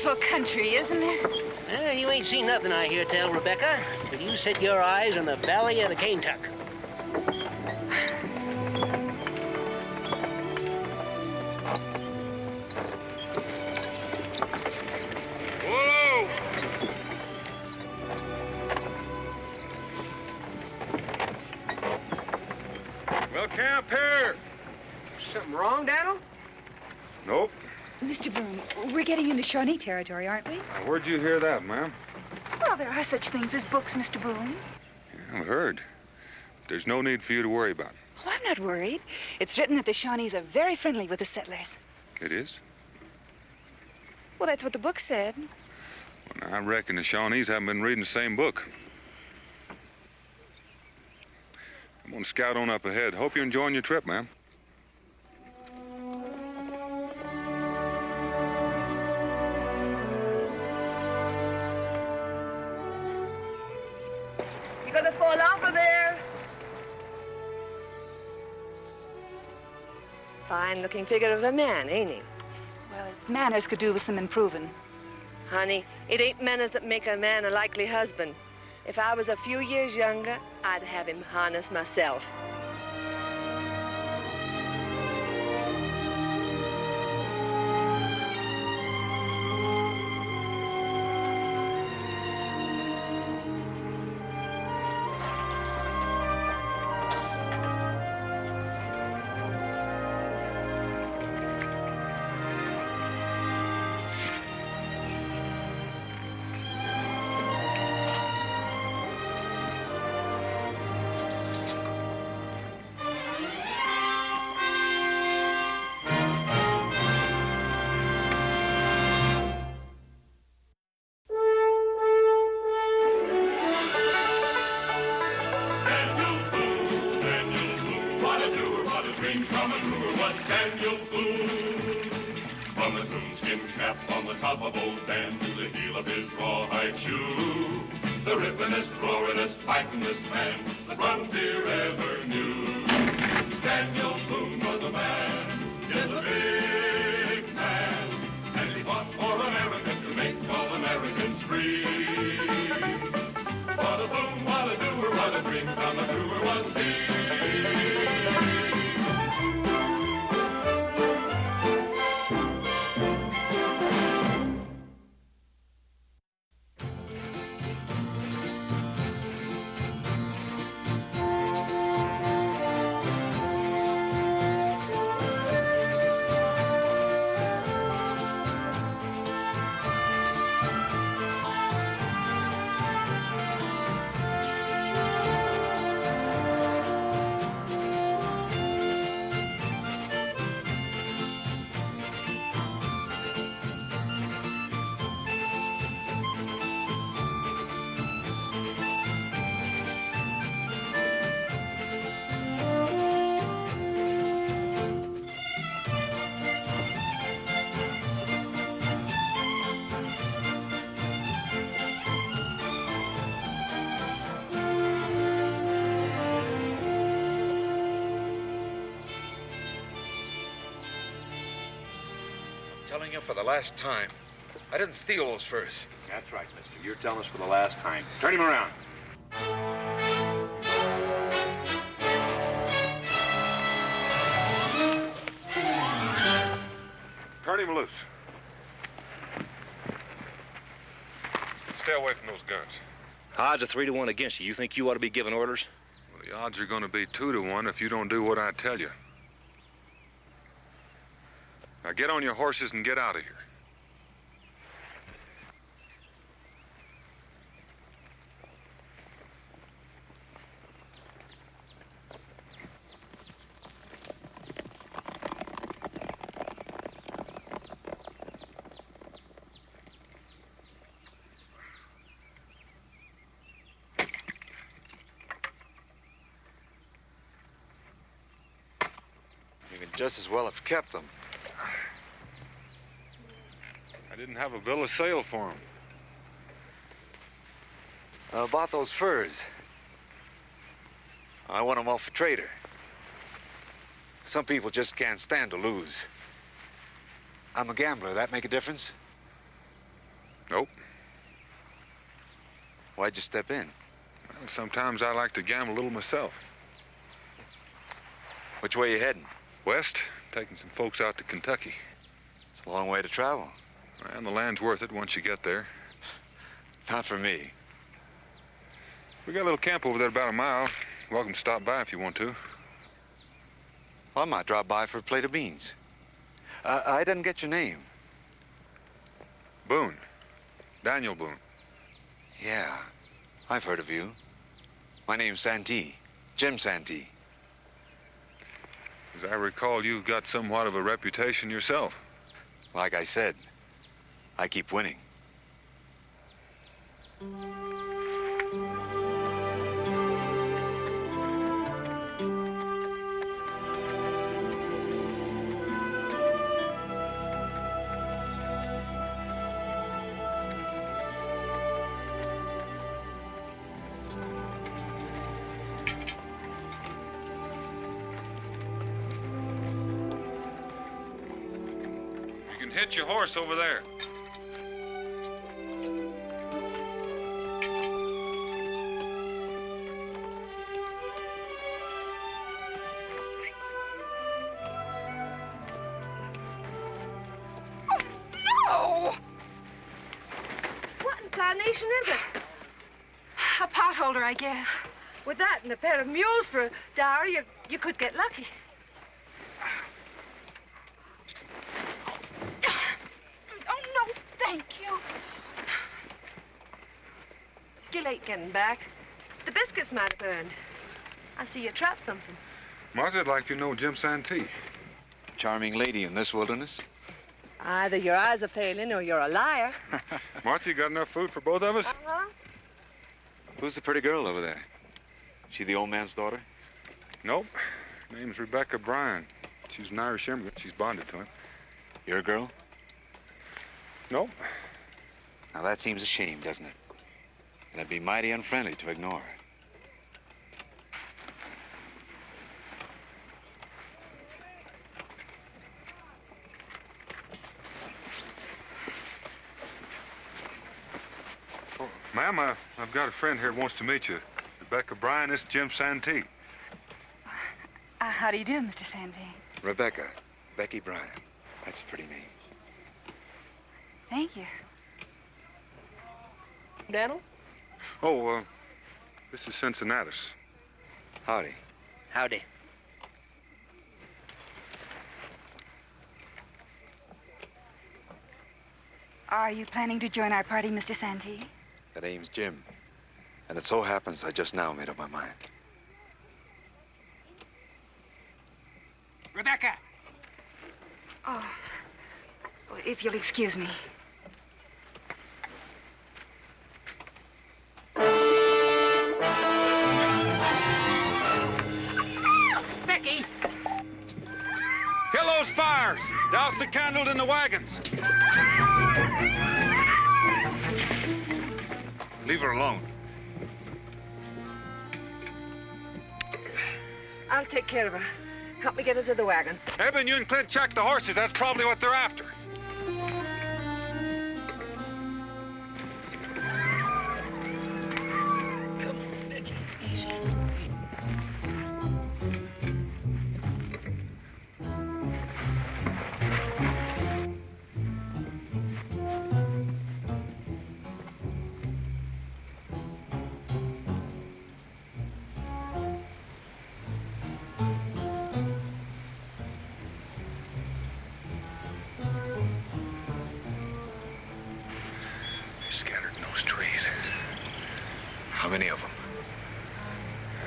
awful country, isn't it? Well, you ain't seen nothing, I hear tell, Rebecca, but you set your eyes on the valley of the Kaintuck. Whoa! We'll camp here. Something wrong, Daniel? Nope. Mr. Boone, we're getting into Shawnee territory, aren't we? Now, where'd you hear that, ma'am? Well, there are such things as books, Mr. Boone. Yeah, I've heard. There's no need for you to worry about it. Oh, I'm not worried. It's written that the Shawnees are very friendly with the settlers. It is? Well, that's what the book said. Well, now, I reckon the Shawnees haven't been reading the same book. I'm gonna scout on up ahead. Hope you're enjoying your trip, ma'am. You're gonna fall off of there. Fine-looking figure of a man, ain't he? Well, his manners could do with some improving. Honey, it ain't manners that make a man a likely husband. If I was a few years younger, I'd have him harness myself. Telling you for the last time. I didn't steal those furs. That's right, mister. You're telling us for the last time. Turn him around. Turn him loose. Stay away from those guns. Odds are 3-1 against you. You think you ought to be giving orders? Well, the odds are going to be 2-1 if you don't do what I tell you. Now get on your horses and get out of here. You could just as well have kept them. I didn't have a bill of sale for him. About those furs. I want them off a trader. Some people just can't stand to lose. I'm a gambler. That make a difference? Nope. Why'd you step in? Well, sometimes I like to gamble a little myself. Which way you heading? West, taking some folks out to Kentucky. It's a long way to travel. And the land's worth it once you get there. Not for me. We got a little camp over there about a mile. Welcome to stop by if you want to. Well, I might drop by for a plate of beans. I didn't get your name. Boone. Daniel Boone. Yeah, I've heard of you. My name's Santee. Jim Santee. As I recall, you've got somewhat of a reputation yourself. Like I said, I keep winning. Hit your horse over there. Oh, no! What in tarnation is it? A potholder, I guess. With that and a pair of mules for a dowry, you could get lucky. Thank you. You're late getting back. The biscuits might have burned. I see you trapped something. Martha, I'd like to know Jim Santee. Charming lady in this wilderness. Either your eyes are failing or you're a liar. Martha, you got enough food for both of us? Uh-huh. Who's the pretty girl over there? She the old man's daughter? Nope. Name's Rebecca Bryan. She's an Irish immigrant. She's bonded to him. Your girl? Nope. Now that seems a shame, doesn't it? And it'd be mighty unfriendly to ignore it. Oh, ma'am, I've got a friend here who wants to meet you. Rebecca Bryan, this is Jim Santee. How do you do, Mr. Santee? Rebecca. Becky Bryan. That's a pretty name. Thank you. Daniel? Oh, this is Cincinnatus. Howdy. Howdy. Are you planning to join our party, Mr. Santee? The name's Jim. And it so happens I just now made up my mind. Rebecca! Oh, if you'll excuse me. Becky! Kill those fires! Douse the candles in the wagons! Leave her alone. I'll take care of her. Help me get her to the wagon. Eben, you and Clinch check the horses. That's probably what they're after. Scattered in those trees. How many of them?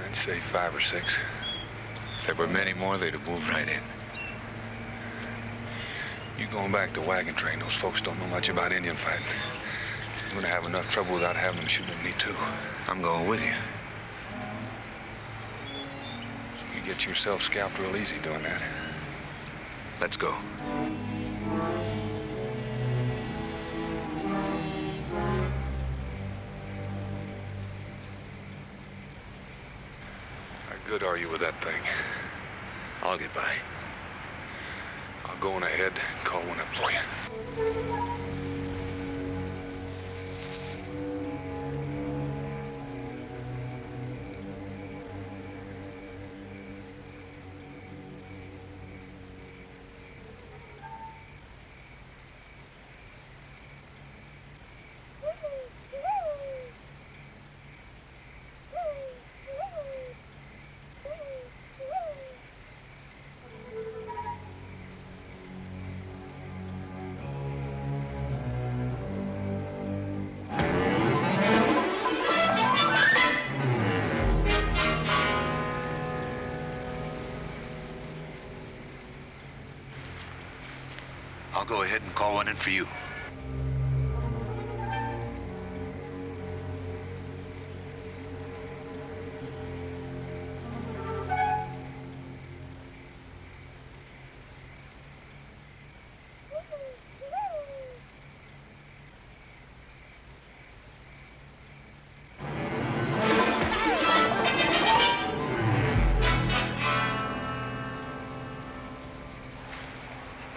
I'd say 5 or 6. If there were many more, they'd have moved right in. You going back to wagon train, those folks don't know much about Indian fighting. You're gonna have enough trouble without having them shooting at me, too. I'm going with you. You get yourself scalped real easy doing that. Let's go. How good are you with that thing? I'll get by. I'll go on ahead and call one up for you. I'll go ahead and call one in for you.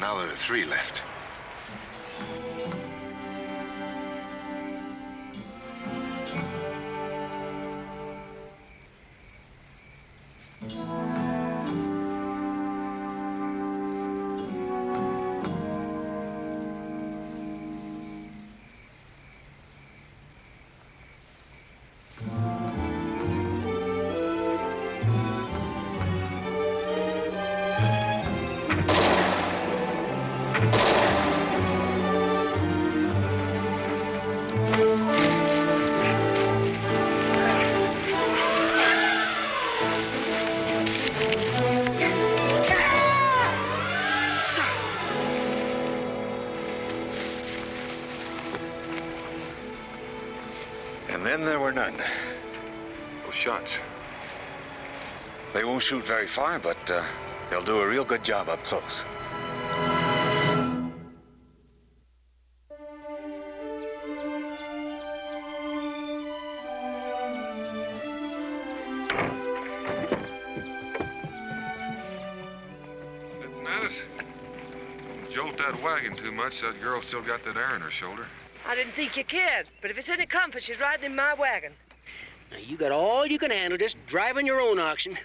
Now there are 3 left. And then there were none. Those shots. They won't shoot very far, but they'll do a real good job up close. Cincinnatus, don't jolt that wagon too much. That girl still got that air in her shoulder. I didn't think you cared, but if it's any comfort, she's riding in my wagon. Now, you got all you can handle just driving your own oxen.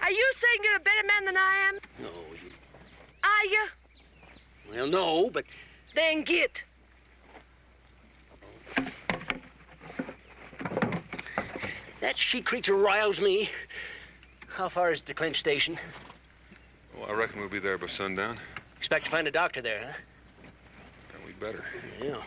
Are you saying you're a better man than I am? No, you... Are you? Well, no, but... Then get. That she-creature riles me. How far is it to Clinch station? Oh, I reckon we'll be there by sundown. Expect to find a doctor there, huh? And we better. Yeah.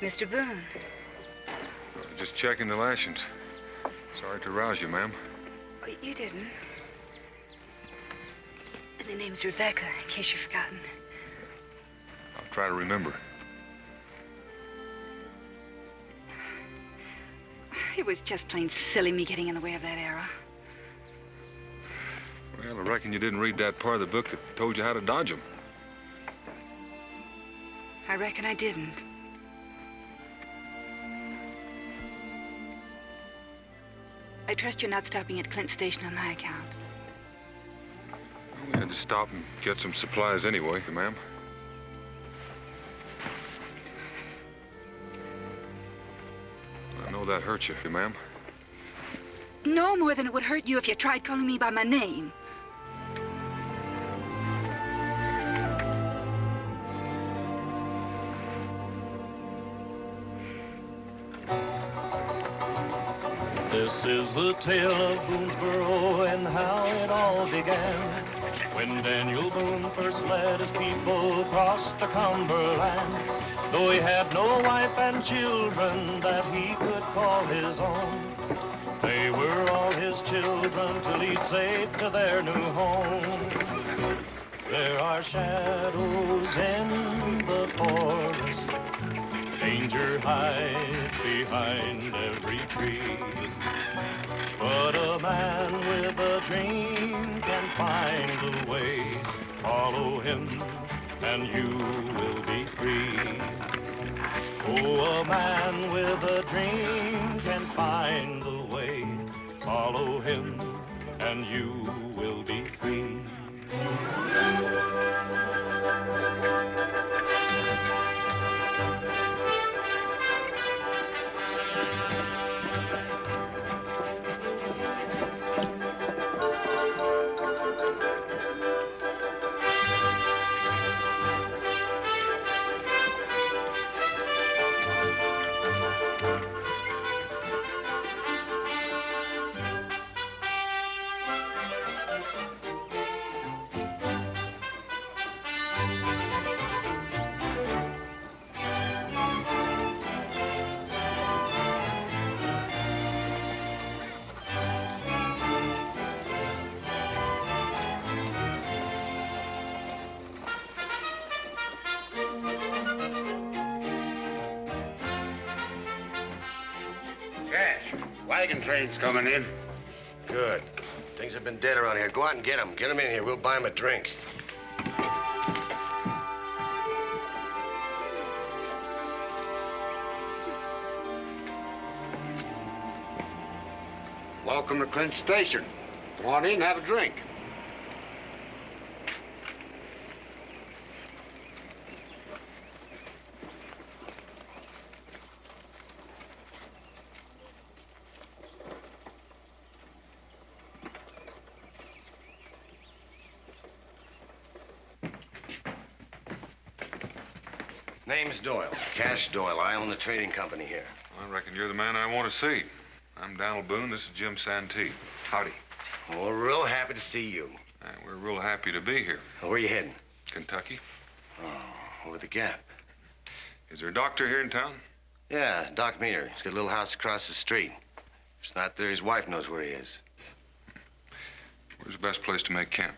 Mr. Boone. Just checking the lashings. Sorry to rouse you, ma'am. Oh, you didn't. The name's Rebecca, in case you've forgotten. I'll try to remember. It was just plain silly me getting in the way of that arrow. Well, I reckon you didn't read that part of the book that told you how to dodge them. I reckon I didn't. I trust you're not stopping at Clint Station on my account. We had to stop and get some supplies anyway, ma'am. I know that hurt you, ma'am. No more than it would hurt you if you tried calling me by my name. This is the tale of Boonesboro and how it all began. When Daniel Boone first led his people across the Cumberland, though he had no wife and children that he could call his own, they were all his children to lead safe to their new home. There are shadows in the forest, danger hides behind every tree. But a man with a dream can find a way. Follow him and you will be free. Oh, a man with a dream can find the way. Follow him and you will be free. wagon train's coming in. Good. Things have been dead around here. Go out and get them. Get them in here. We'll buy them a drink. Welcome to Clinch Station. Come on in, have a drink. Name's Doyle. Cash Doyle. I own the trading company here. I reckon you're the man I want to see. I'm Donald Boone. This is Jim Santee. Howdy. Well, we're real happy to see you. We're real happy to be here. Where are you heading? Kentucky. Oh, over the Gap. Is there a doctor here in town? Yeah, Doc Meter. He's got a little house across the street. If it's not there, his wife knows where he is. Where's the best place to make camp?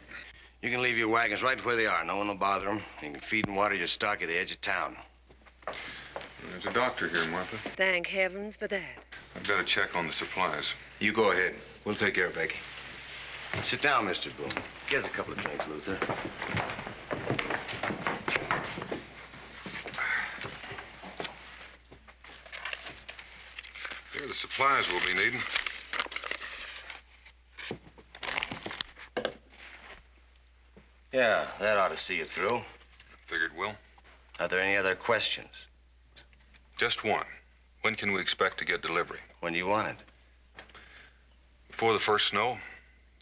You can leave your wagons right where they are. No one will bother them. You can feed and water your stock at the edge of town. There's a doctor here, Martha. Thank heavens for that. I've got to check on the supplies. You go ahead. We'll take care of Becky. Sit down, Mr. Boone. Get us a couple of drinks, Luther. Here are the supplies we'll be needing. Yeah, that ought to see you through. Figured will. Are there any other questions? Just one. When can we expect to get delivery? When do you want it? Before the first snow.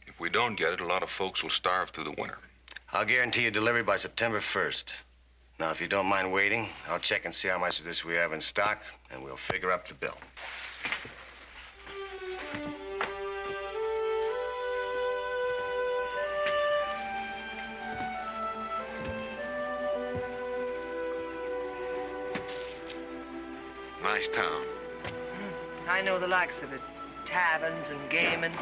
If we don't get it, a lot of folks will starve through the winter. I'll guarantee you delivery by September 1st. Now, if you don't mind waiting, I'll check and see how much of this we have in stock, and we'll figure up the bill. Nice town. I know the likes of it. Taverns and gaming.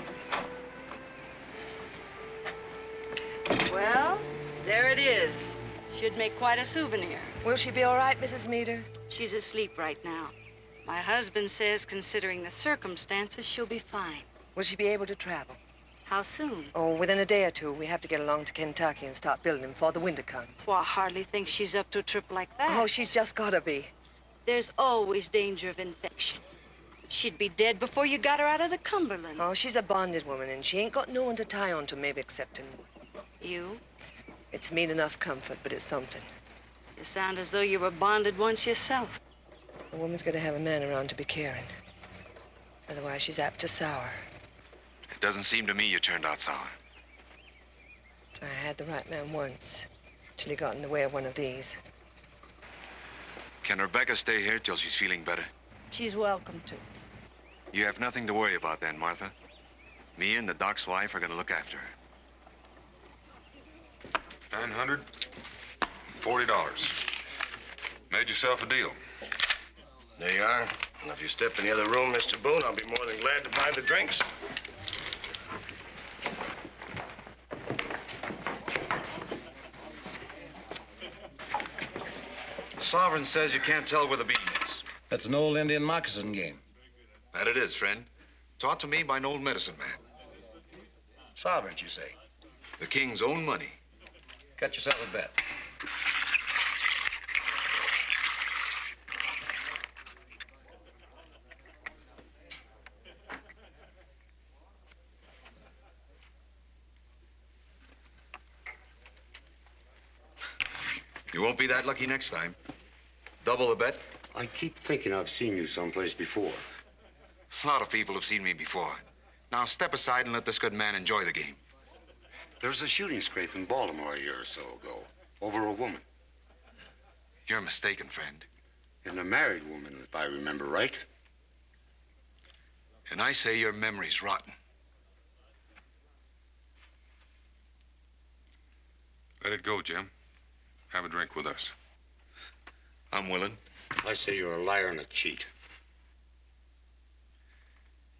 Well, there it is. Should make quite a souvenir. Will she be all right, Mrs. Meter? She's asleep right now. My husband says, considering the circumstances, she'll be fine. Will she be able to travel? How soon? Oh, within a day or two. We have to get along to Kentucky and start building him before the winter comes. Well, I hardly think she's up to a trip like that. Oh, she's just gotta be. There's always danger of infection. She'd be dead before you got her out of the Cumberland. Oh, she's a bonded woman, and she ain't got no one to tie on to, maybe excepting you. It's mean enough comfort, but it's something. You sound as though you were bonded once yourself. A woman's got to have a man around to be caring. Otherwise, she's apt to sour. It doesn't seem to me you turned out sour. I had the right man once, till he got in the way of one of these. Can Rebecca stay here till she's feeling better? She's welcome to. You have nothing to worry about then, Martha. Me and the doc's wife are going to look after her. $940. Made yourself a deal. There you are. And if you step in the other room, Mr. Boone, I'll be more than glad to buy the drinks. Sovereign says you can't tell where the beam is. That's an old Indian moccasin game. That it is, friend. Taught to me by an old medicine man. Sovereign, you say? The king's own money. Cut yourself a bet. You won't be that lucky next time. Double the bet. I keep thinking I've seen you someplace before. A lot of people have seen me before. Now step aside and let this good man enjoy the game. There was a shooting scrape in Baltimore a year or so ago over a woman. You're mistaken, friend. And a married woman, if I remember right. And I say your memory's rotten. Let it go, Jim. Have a drink with us. I'm willing. I say you're a liar and a cheat.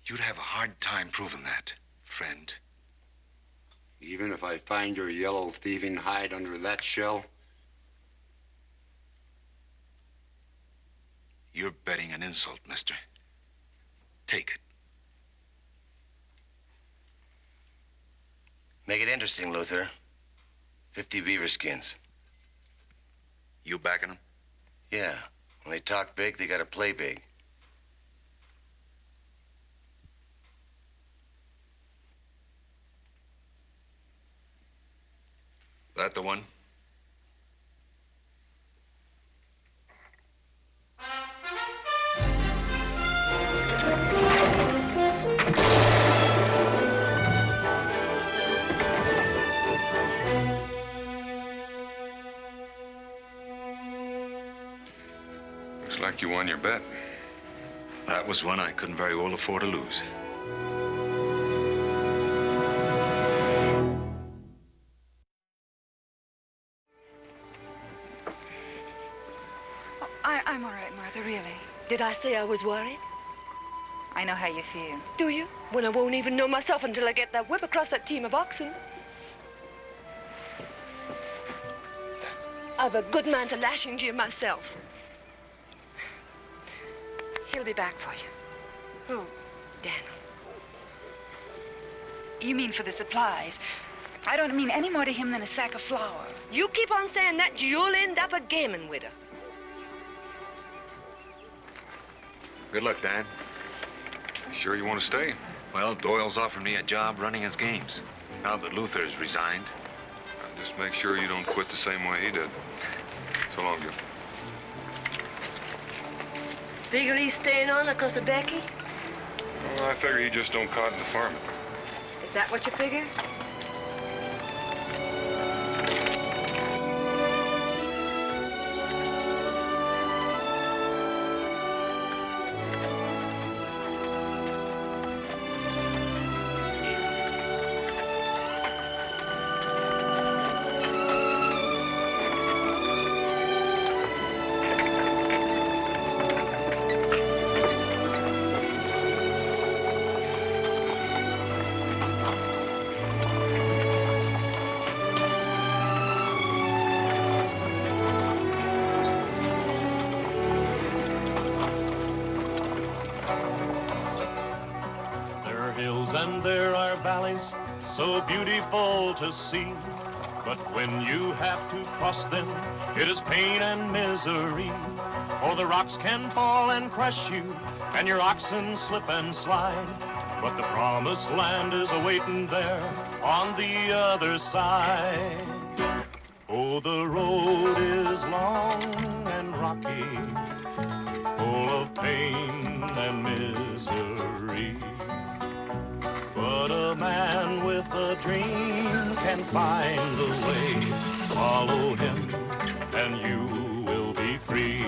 You'd have a hard time proving that, friend. Even if I find your yellow thieving hide under that shell? You're betting an insult, mister. Take it. Make it interesting, Luther. 50 beaver skins. You backing them? Yeah. When they talk big, they gotta play big. That the one? Looks like you won your bet. That was one I couldn't very well afford to lose. I'm all right, Martha, really. Did I say I was worried? I know how you feel. Do you? When I won't even know myself until I get that whip across that team of oxen. I've a good man to lashing Jim myself. He'll be back for you. Who? Daniel. You mean for the supplies? I don't mean any more to him than a sack of flour. You keep on saying that, you'll end up a gaming with her. Good luck, Dan. Sure you want to stay? Well, Doyle's offered me a job running his games. Now that Luther's resigned. Now, just make sure you don't quit the same way he did. So long, Jim. Figure he's staying on because of Becky? Well, I figure he just don't cotton the farming. Is that what you figure? And there are valleys so beautiful to see, but when you have to cross them, it is pain and misery. For the rocks can fall and crush you, and your oxen slip and slide, but the promised land is awaiting there on the other side. Oh, the road is long and rocky, full of pain and misery. But a man with a dream can find the way. Follow him and you will be free.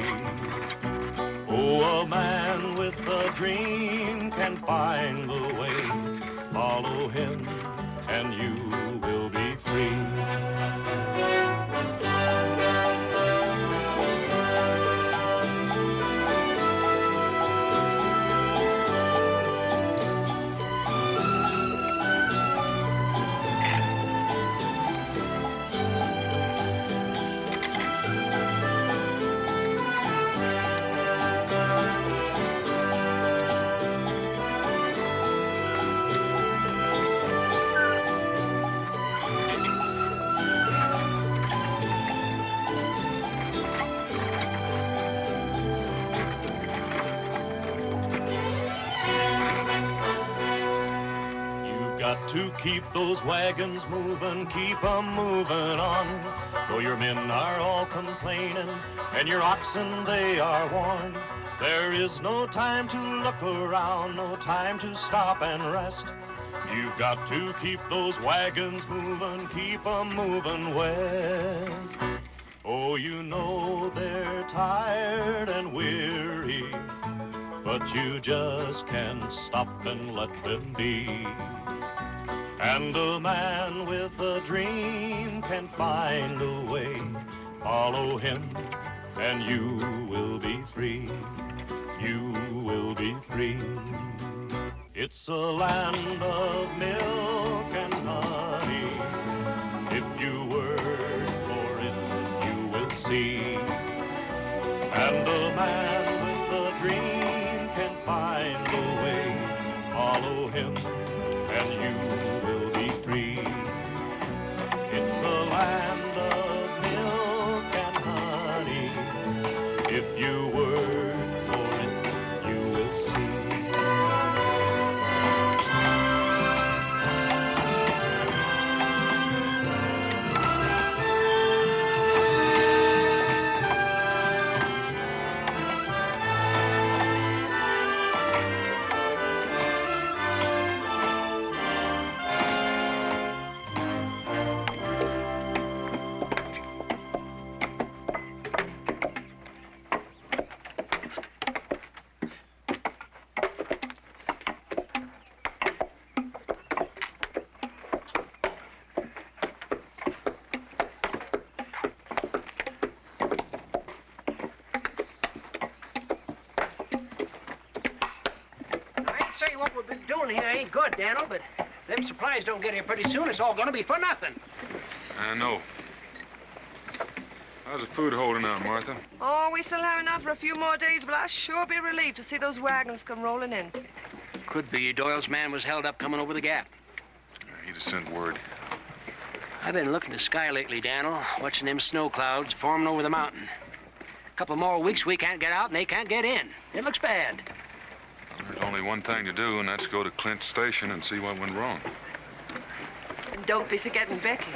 Oh, a man with a dream can find the way. Follow him and you will be free. To keep those wagons moving, keep 'em moving on. Though your men are all complaining and your oxen they are worn, there is no time to look around, no time to stop and rest. You've got to keep those wagons moving, keep 'em moving west. Oh, you know they're tired and weary, but you just can't stop and let them be. And a man with a dream can find a way. Follow him and you will be free. You will be free. It's a land of milk and honey. If you work for it, you will see. And a man with a dream can find a way. Follow him and you will be free. If you work for it, you will see. Say what we've been doing here ain't good, Daniel, but if them supplies don't get here pretty soon, it's all gonna be for nothing. I know. How's the food holding out, Martha? Oh, we still have enough for a few more days, but I'll sure be relieved to see those wagons come rolling in. Could be Doyle's man was held up coming over the gap. He'd have sent word. I've been looking at the sky lately, Daniel, watching them snow clouds forming over the mountain. A couple more weeks we can't get out and they can't get in. It looks bad. There's only one thing to do, and that's go to Clinch Station and see what went wrong. And don't be forgetting Becky.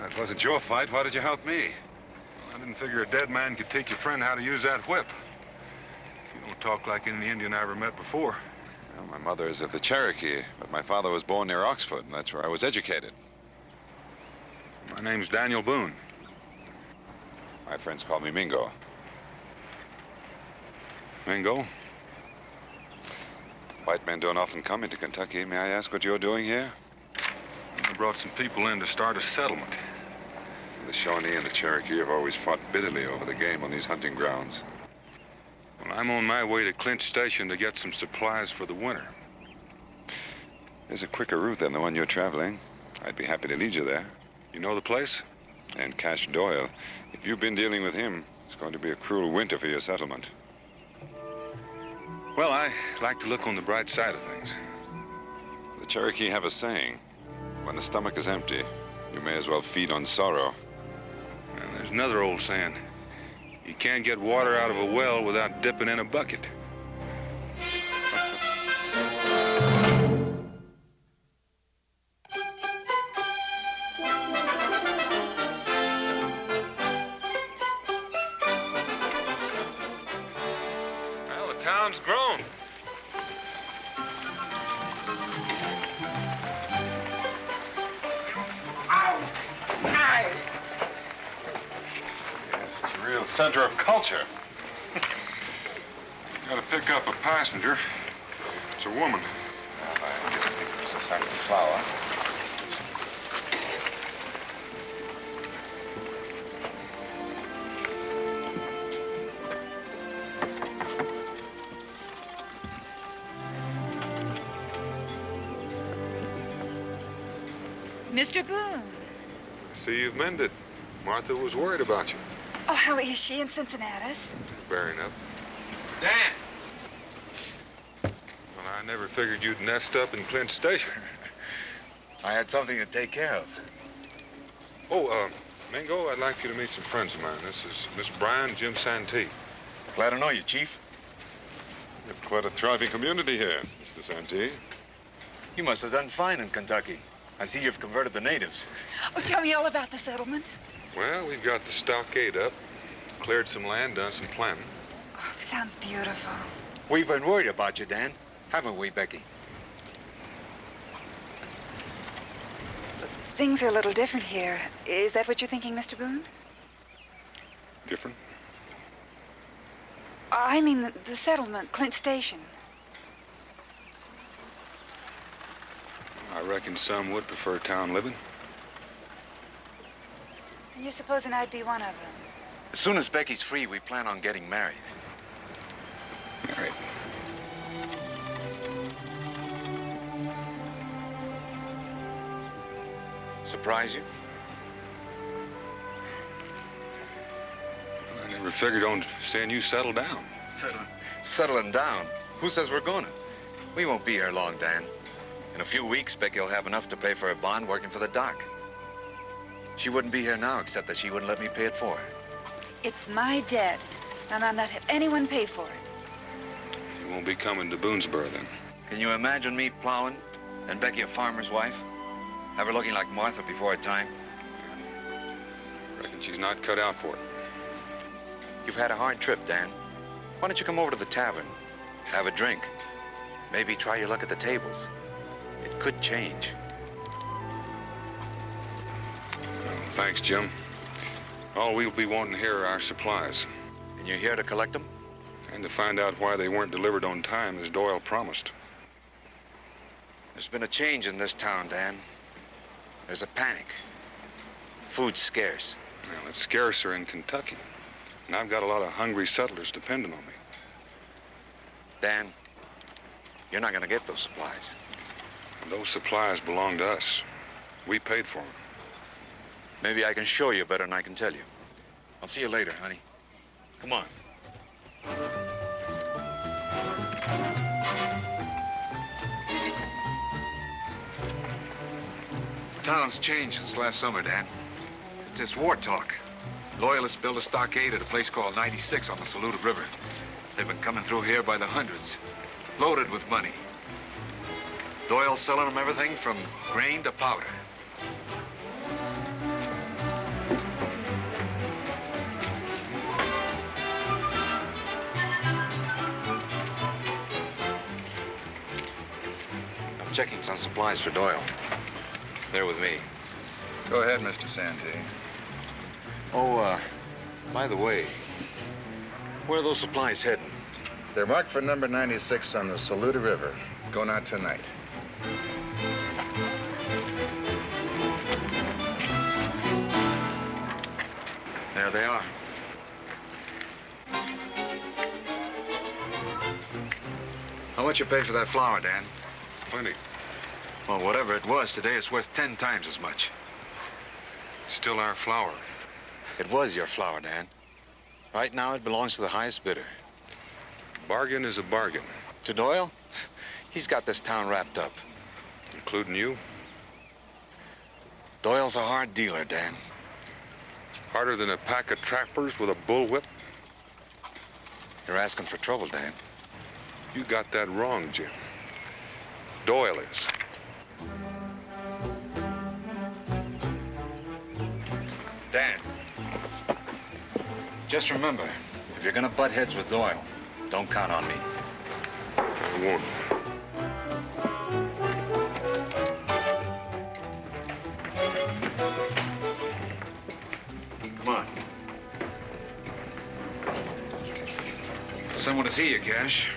It wasn't your fight. Why did you help me? Well, I didn't figure a dead man could teach a friend how to use that whip. You don't talk like any Indian I ever met before. Well, my mother is of the Cherokee, but my father was born near Oxford, and that's where I was educated. My name's Daniel Boone. My friends call me Mingo. Mingo? White men don't often come into Kentucky. May I ask what you're doing here? I brought some people in to start a settlement. The Shawnee and the Cherokee have always fought bitterly over the game on these hunting grounds. Well, I'm on my way to Clinch Station to get some supplies for the winter. There's a quicker route than the one you're traveling. I'd be happy to lead you there. You know the place? And Cash Doyle. If you've been dealing with him, it's going to be a cruel winter for your settlement. Well, I like to look on the bright side of things. The Cherokee have a saying. When the stomach is empty, you may as well feed on sorrow. Well, there's another old saying. You can't get water out of a well without dipping in a bucket. Well, the town's grown. Yes, it's a real center of culture. Gotta pick up a passenger. It's a woman. Well, I didn't think it was a sack of flour. Mr. Boone. I see you've mended. Martha was worried about you. Oh, how is she in Cincinnati? Bearing up. Dan! Well, I never figured you'd nest up in Clinch Station. I had something to take care of. Oh, Mingo, I'd like you to meet some friends of mine. This is Miss Bryan, Jim Santee. Glad to know you, Chief. We have quite a thriving community here, Mr. Santee. You must have done fine in Kentucky. I see you've converted the natives. Oh, tell me all about the settlement. Well, we've got the stockade up, cleared some land, done some planting. Oh, sounds beautiful. We've been worried about you, Dan. Haven't we, Becky? Things are a little different here. Is that what you're thinking, Mr. Boone? Different? I mean the settlement, Clinch Station. I reckon some would prefer town living. And you're supposing I'd be one of them? As soon as Becky's free, we plan on getting married. Married? Surprise you? I never figured on seeing you settle down. Settling down? Who says we're gonna? We won't be here long, Dan. In a few weeks, Becky will have enough to pay for a bond working for the dock. She wouldn't be here now, except that she wouldn't let me pay it for her. It's my debt, and I'll not have anyone pay for it. You won't be coming to Boonesboro then. Can you imagine me plowing and Becky a farmer's wife? Have her looking like Martha before her time? Reckon she's not cut out for it. You've had a hard trip, Dan. Why don't you come over to the tavern, have a drink, maybe try your luck at the tables? It could change. Well, thanks, Jim. All we'll be wanting here are our supplies. And you're here to collect them? And to find out why they weren't delivered on time as Doyle promised. There's been a change in this town, Dan. There's a panic. Food's scarce. Well, it's scarcer in Kentucky. And I've got a lot of hungry settlers depending on me. Dan, you're not gonna get those supplies. And those supplies belong to us. We paid for them. Maybe I can show you better than I can tell you. I'll see you later, honey. Come on. The town's changed since last summer, Dan. It's this war talk. Loyalists built a stockade at a place called 96 on the Saluda River. They've been coming through here by the hundreds, loaded with money. Doyle's selling them everything from grain to powder. I'm checking some supplies for Doyle. They're with me. Go ahead, Mr. Santee. Oh, by the way, where are those supplies heading? They're marked for number 96 on the Saluda River. Going out tonight. There they are. How much you paid for that flour, Dan? Plenty. Well, whatever it was, today it's worth 10 times as much. It's still our flour. It was your flour, Dan. Right now, it belongs to the highest bidder. Bargain is a bargain. To Doyle? He's got this town wrapped up. Including you? Doyle's a hard dealer, Dan. Harder than a pack of trappers with a bullwhip? You're asking for trouble, Dan. You got that wrong, Jim. Doyle is. Dan, just remember, if you're gonna butt heads with Doyle, don't count on me. I won't. Come on. Someone to see you, Cash.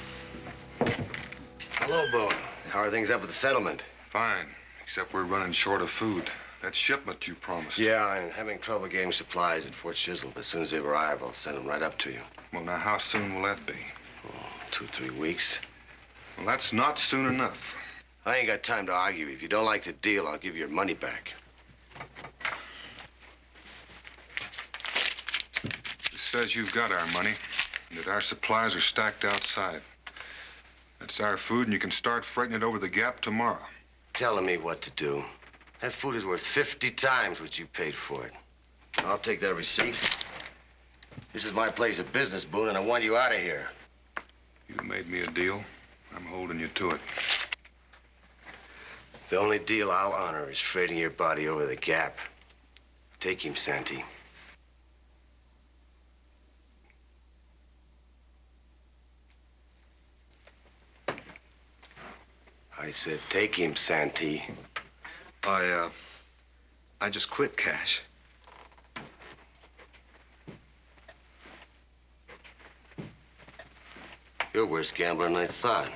Hello, Boone. How are things up at the settlement? Fine, except we're running short of food. That shipment you promised. Yeah, I'm having trouble getting supplies at Fort Chisholm. As soon as they arrive, I'll send them right up to you. Well, now, how soon will that be? Oh, 2-3 weeks. Well, that's not soon enough. I ain't got time to argue. If you don't like the deal, I'll give you your money back. says you've got our money and that our supplies are stacked outside. That's our food, and you can start freighting it over the gap tomorrow. Telling me what to do. That food is worth 50 times what you paid for it. I'll take that receipt. This is my place of business, Boone, and I want you out of here. You made me a deal. I'm holding you to it. The only deal I'll honor is freighting your body over the gap. Take him, Santee. I said, take him, Santee. I just quit, Cash. You're a worse gambler than I thought.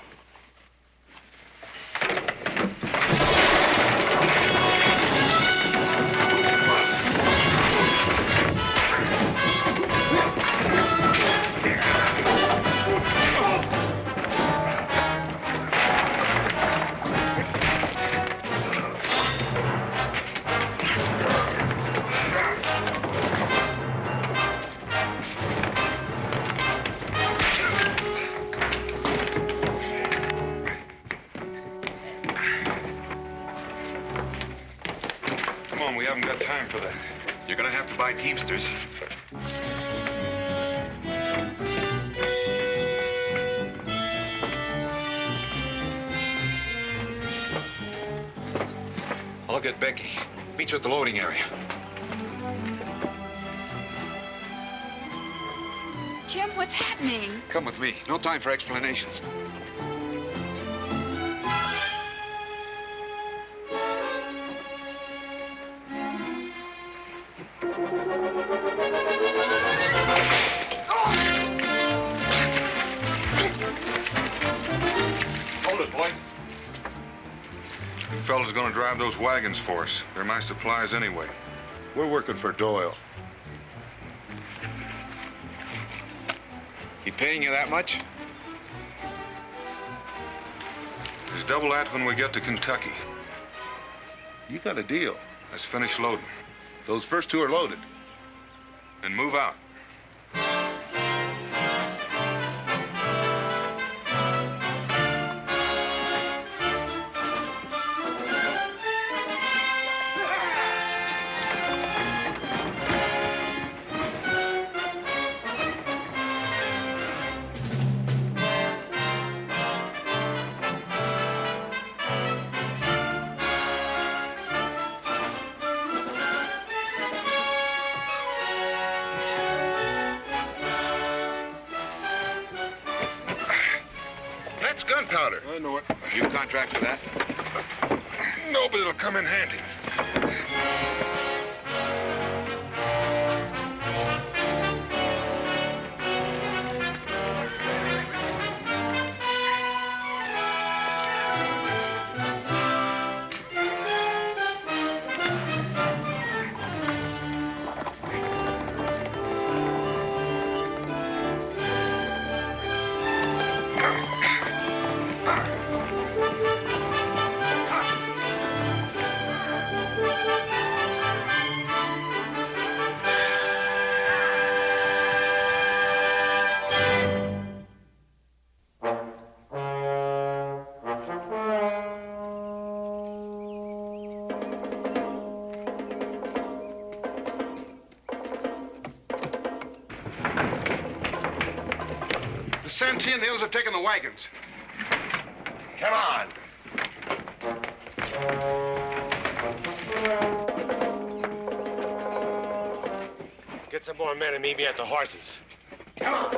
We haven't got time for that. You're gonna have to buy Teamsters. I'll get Becky. Meet you at the loading area. Jim, what's happening? Come with me. No time for explanations. Fellas are gonna drive those wagons for us. They're my supplies anyway. We're working for Doyle. He paying you that much? There's double that when we get to Kentucky. You got a deal. Let's finish loading. Those first two are loaded. And move out. Gunpowder. I know it. You contract for that? No, but it'll come in handy. Santee and the others have taken the wagons. Come on. Get some more men and meet me at the horses. Come on.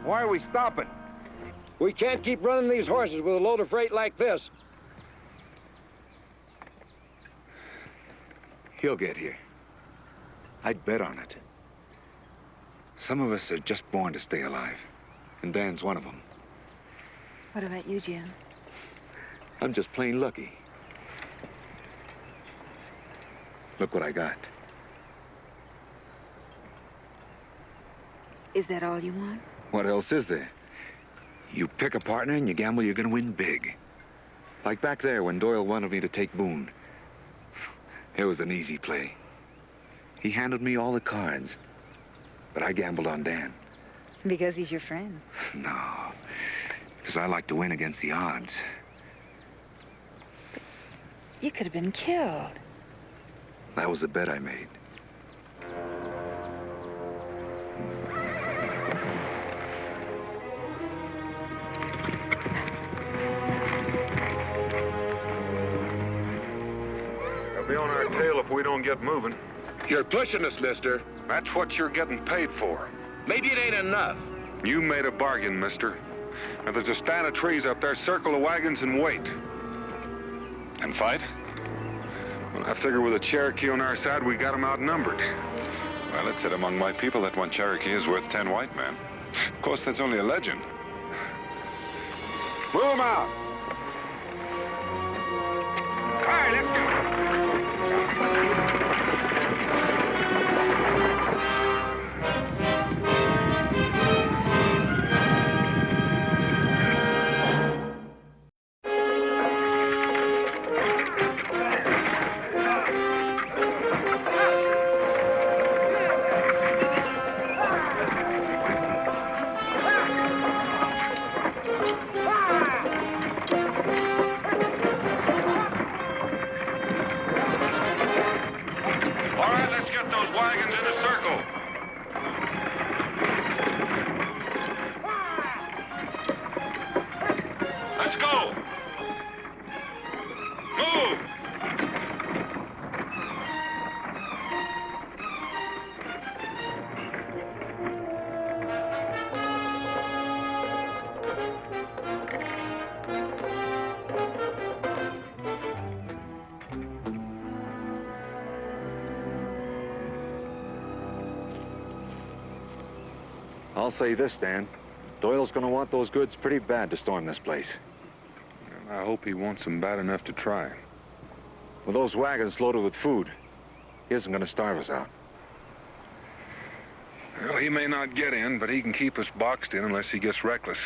Why are we stopping? We can't keep running these horses with a load of freight like this. He'll get here. I'd bet on it. Some of us are just born to stay alive, and Dan's one of them. What about you, Jim? I'm just plain lucky. Look what I got. Is that all you want? What else is there? You pick a partner and you gamble you're gonna win big. Like back there when Doyle wanted me to take Boone. It was an easy play. He handed me all the cards, but I gambled on Dan. Because he's your friend. No, because I like to win against the odds. You could have been killed. That was the bet I made. They'll be on our tail if we don't get moving. You're pushing us, mister. That's what you're getting paid for. Maybe it ain't enough. You made a bargain, mister. If there's a stand of trees up there, circle the wagons and wait. And fight? Well, I figure with a Cherokee on our side, we got them outnumbered. Well, it's said among my people that one Cherokee is worth 10 white men. Of course, that's only a legend. Move them out! All right, let's go! I'll say this, Dan. Doyle's gonna want those goods pretty bad to storm this place. I hope he wants them bad enough to try. With those wagons loaded with food, he isn't gonna starve us out. Well, he may not get in, but he can keep us boxed in unless he gets reckless.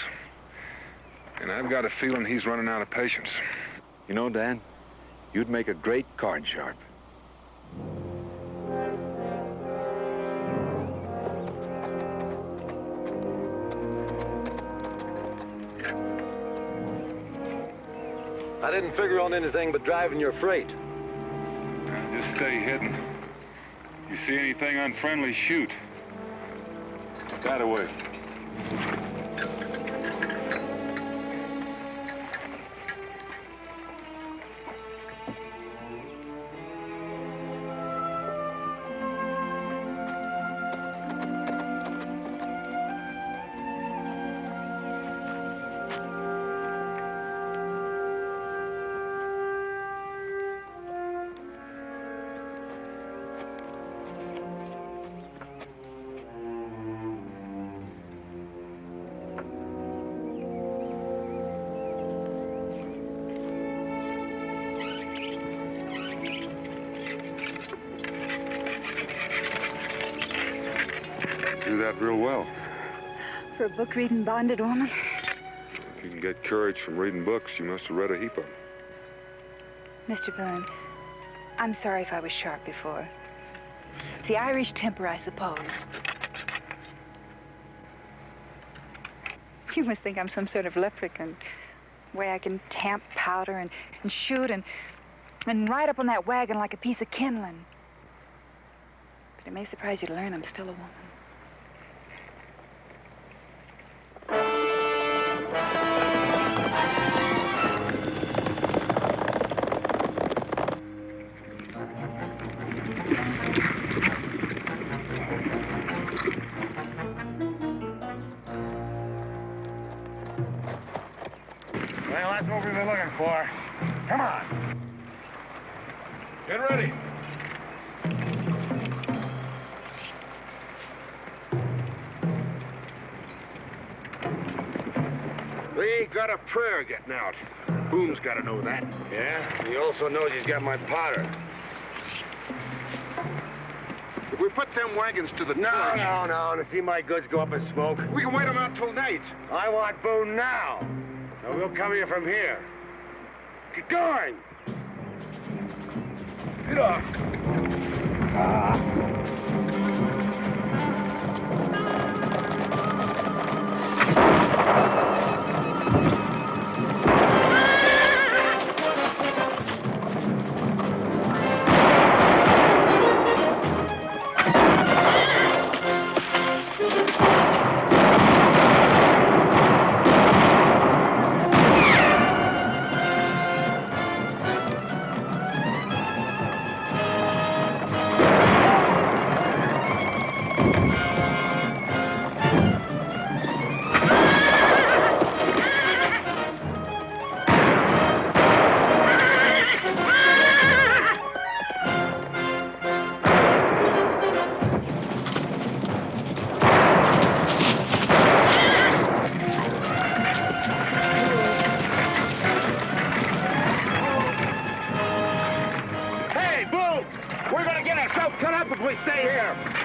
And I've got a feeling he's running out of patience. You know, Dan, you'd make a great card sharp. I didn't figure on anything but driving your freight. Just stay hidden. You see anything unfriendly, shoot. That away. Do that real well. For a book-reading bonded woman? If you can get courage from reading books, you must have read a heap of them. Mr. Boone, I'm sorry if I was sharp before. It's the Irish temper, I suppose. You must think I'm some sort of leprechaun. Way I can tamp powder and shoot and ride up on that wagon like a piece of kindling. But it may surprise you to learn I'm still a woman. Well, that's what we've been looking for. Come on. Get ready. We ain't got a prayer getting out. Boone's got to know that. Yeah? He also knows he's got my powder. If we put them wagons to the No, torch... no. To see my goods go up in smoke. We can wait them out till night. I want Boone now. So we'll come here from here. Get going. Get up.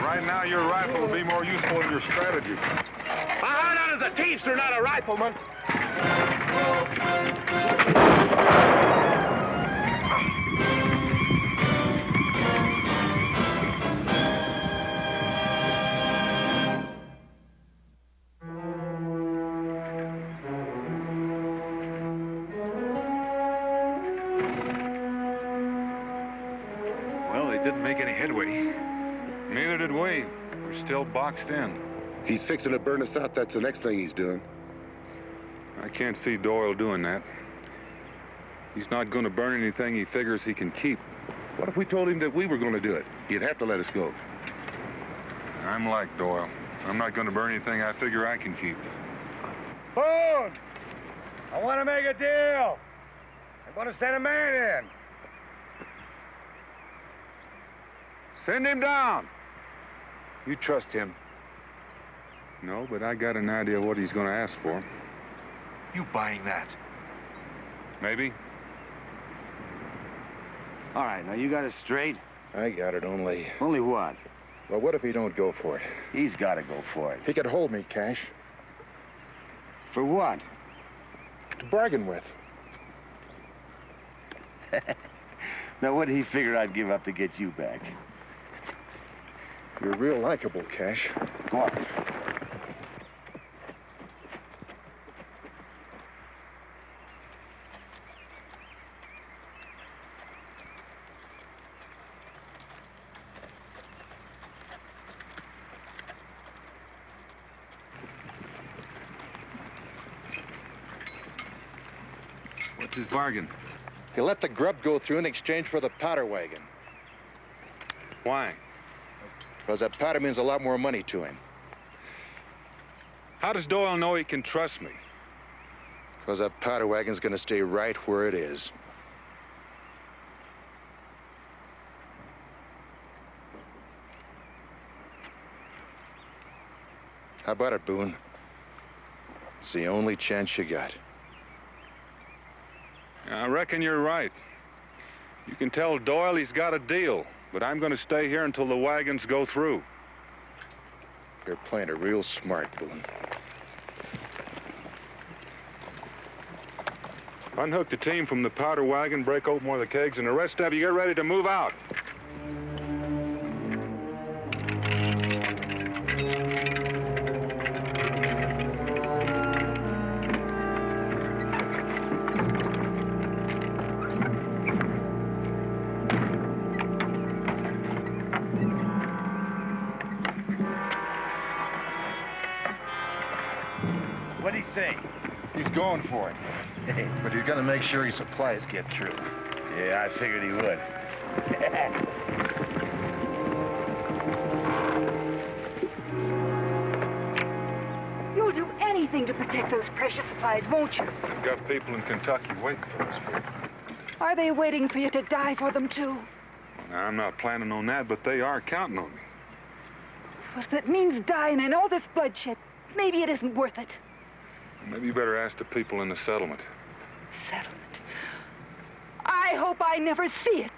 Right now, your rifle will be more useful in your strategy. I hired out as a teamster, not a rifleman. Well, they didn't make any headway. Neither did we. We're still boxed in. He's fixing to burn us out. That's the next thing he's doing. I can't see Doyle doing that. He's not going to burn anything he figures he can keep. What if we told him that we were going to do it? He'd have to let us go. I'm like Doyle. I'm not going to burn anything I figure I can keep. Boone! I want to make a deal. I'm going to send a man in. Send him down! You trust him? No, but I got an idea of what he's going to ask for. You buying that? Maybe. All right, now you got it straight? I got it, only... Only what? Well, what if he don't go for it? He's got to go for it. He could hold me, Cash. For what? To bargain with. Now, what did he figure I'd give up to get you back? You're real likable, Cash. Go on. What's his bargain? He let the grub go through in exchange for the powder wagon. Why? Because that powder means a lot more money to him. How does Doyle know he can trust me? Because that powder wagon's gonna stay right where it is. How about it, Boone? It's the only chance you got. I reckon you're right. You can tell Doyle he's got a deal, but I'm going to stay here until the wagons go through. You're playing it real smart, Boone. Unhook the team from the powder wagon, break open more of the kegs, and the rest of you get ready to move out. What'd he say? He's going for it. But you're gonna make sure his supplies get through. Yeah, I figured he would. You'll do anything to protect those precious supplies, won't you? We've got people in Kentucky waiting for us. Are they waiting for you to die for them, too? Now, I'm not planning on that, but they are counting on me. Well, if it means dying and all this bloodshed, maybe it isn't worth it. Maybe you better ask the people in the settlement. Settlement? I hope I never see it.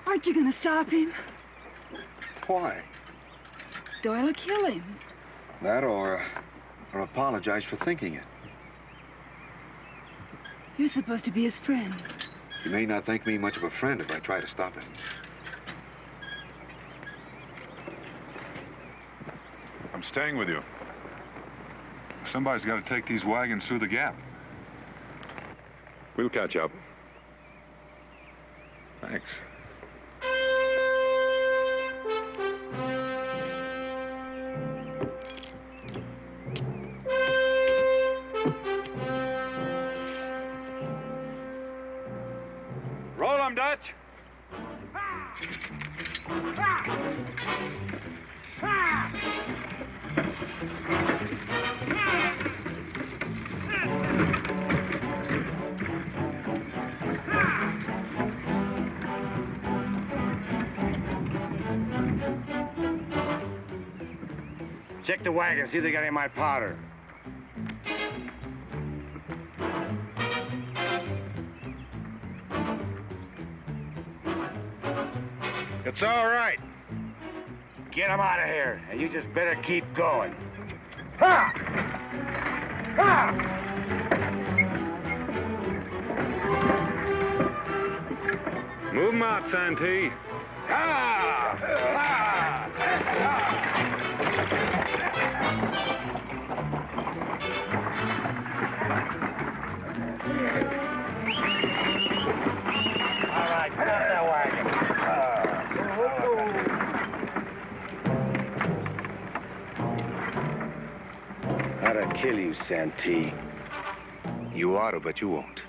Aren't you gonna stop him? Why? Doyle will kill him. That or apologize for thinking it. You're supposed to be his friend. You may not think me much of a friend if I try to stop him. I'm staying with you. Somebody's got to take these wagons through the gap. We'll catch up. Thanks. Roll 'em, Dutch. Check the wagon, see if they got any of my powder. It's all right. Get them out of here, and you just better keep going. Ha! Ha! Move them out, Santee. Ha! Ha! All right, stop that wagon. How'd I kill you, Santee? You oughta, but you won't.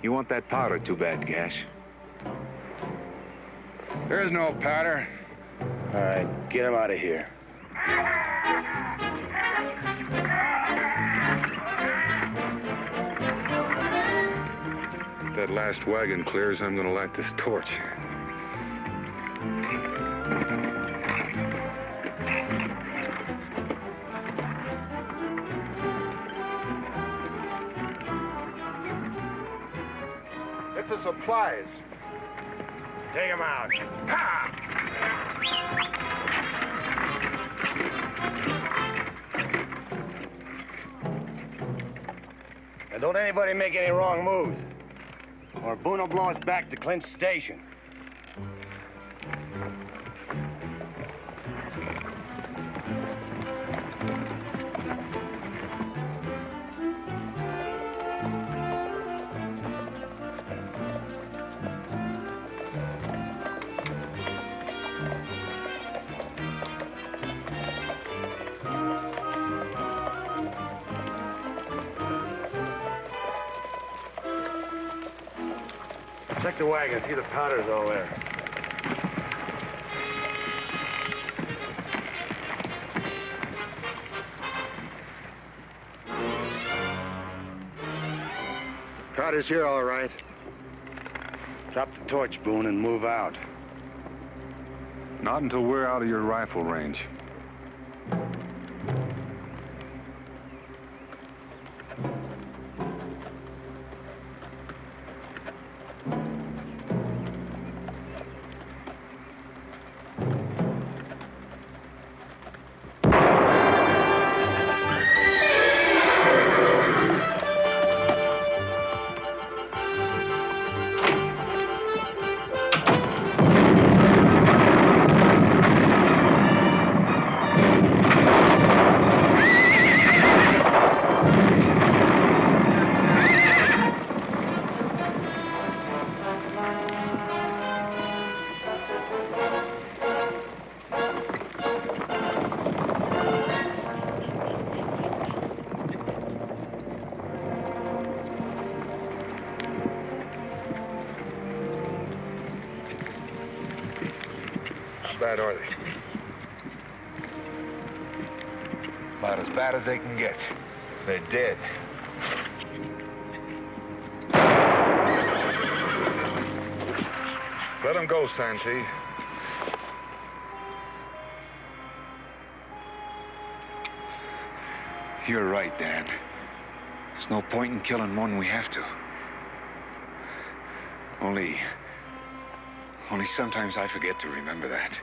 You want that powder too bad, Gash. There is no powder. All right, get him out of here. If that last wagon clears, I'm gonna light this torch. It's the supplies. Take him out. Ha! And don't anybody make any wrong moves, or Boone will blow us back to Clinch Station. Check the wagon, see the powder's all there. Powder's here, all right. Drop the torch, Boone, and move out. Not until we're out of your rifle range. bad are they? About as bad as they can get. They're dead. Let them go, Santee. You're right, Dan. There's no point in killing more than we have to. Only sometimes I forget to remember that.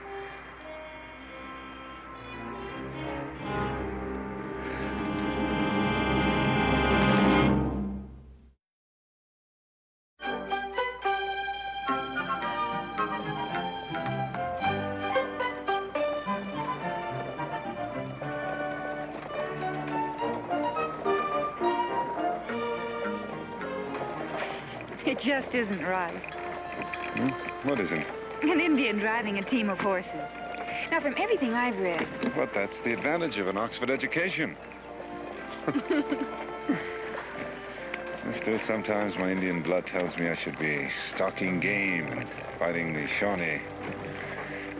It just isn't right. What isn't? An Indian driving a team of horses. Now, from everything I've read... But that's the advantage of an Oxford education. Still, sometimes my Indian blood tells me I should be stalking game and fighting the Shawnee.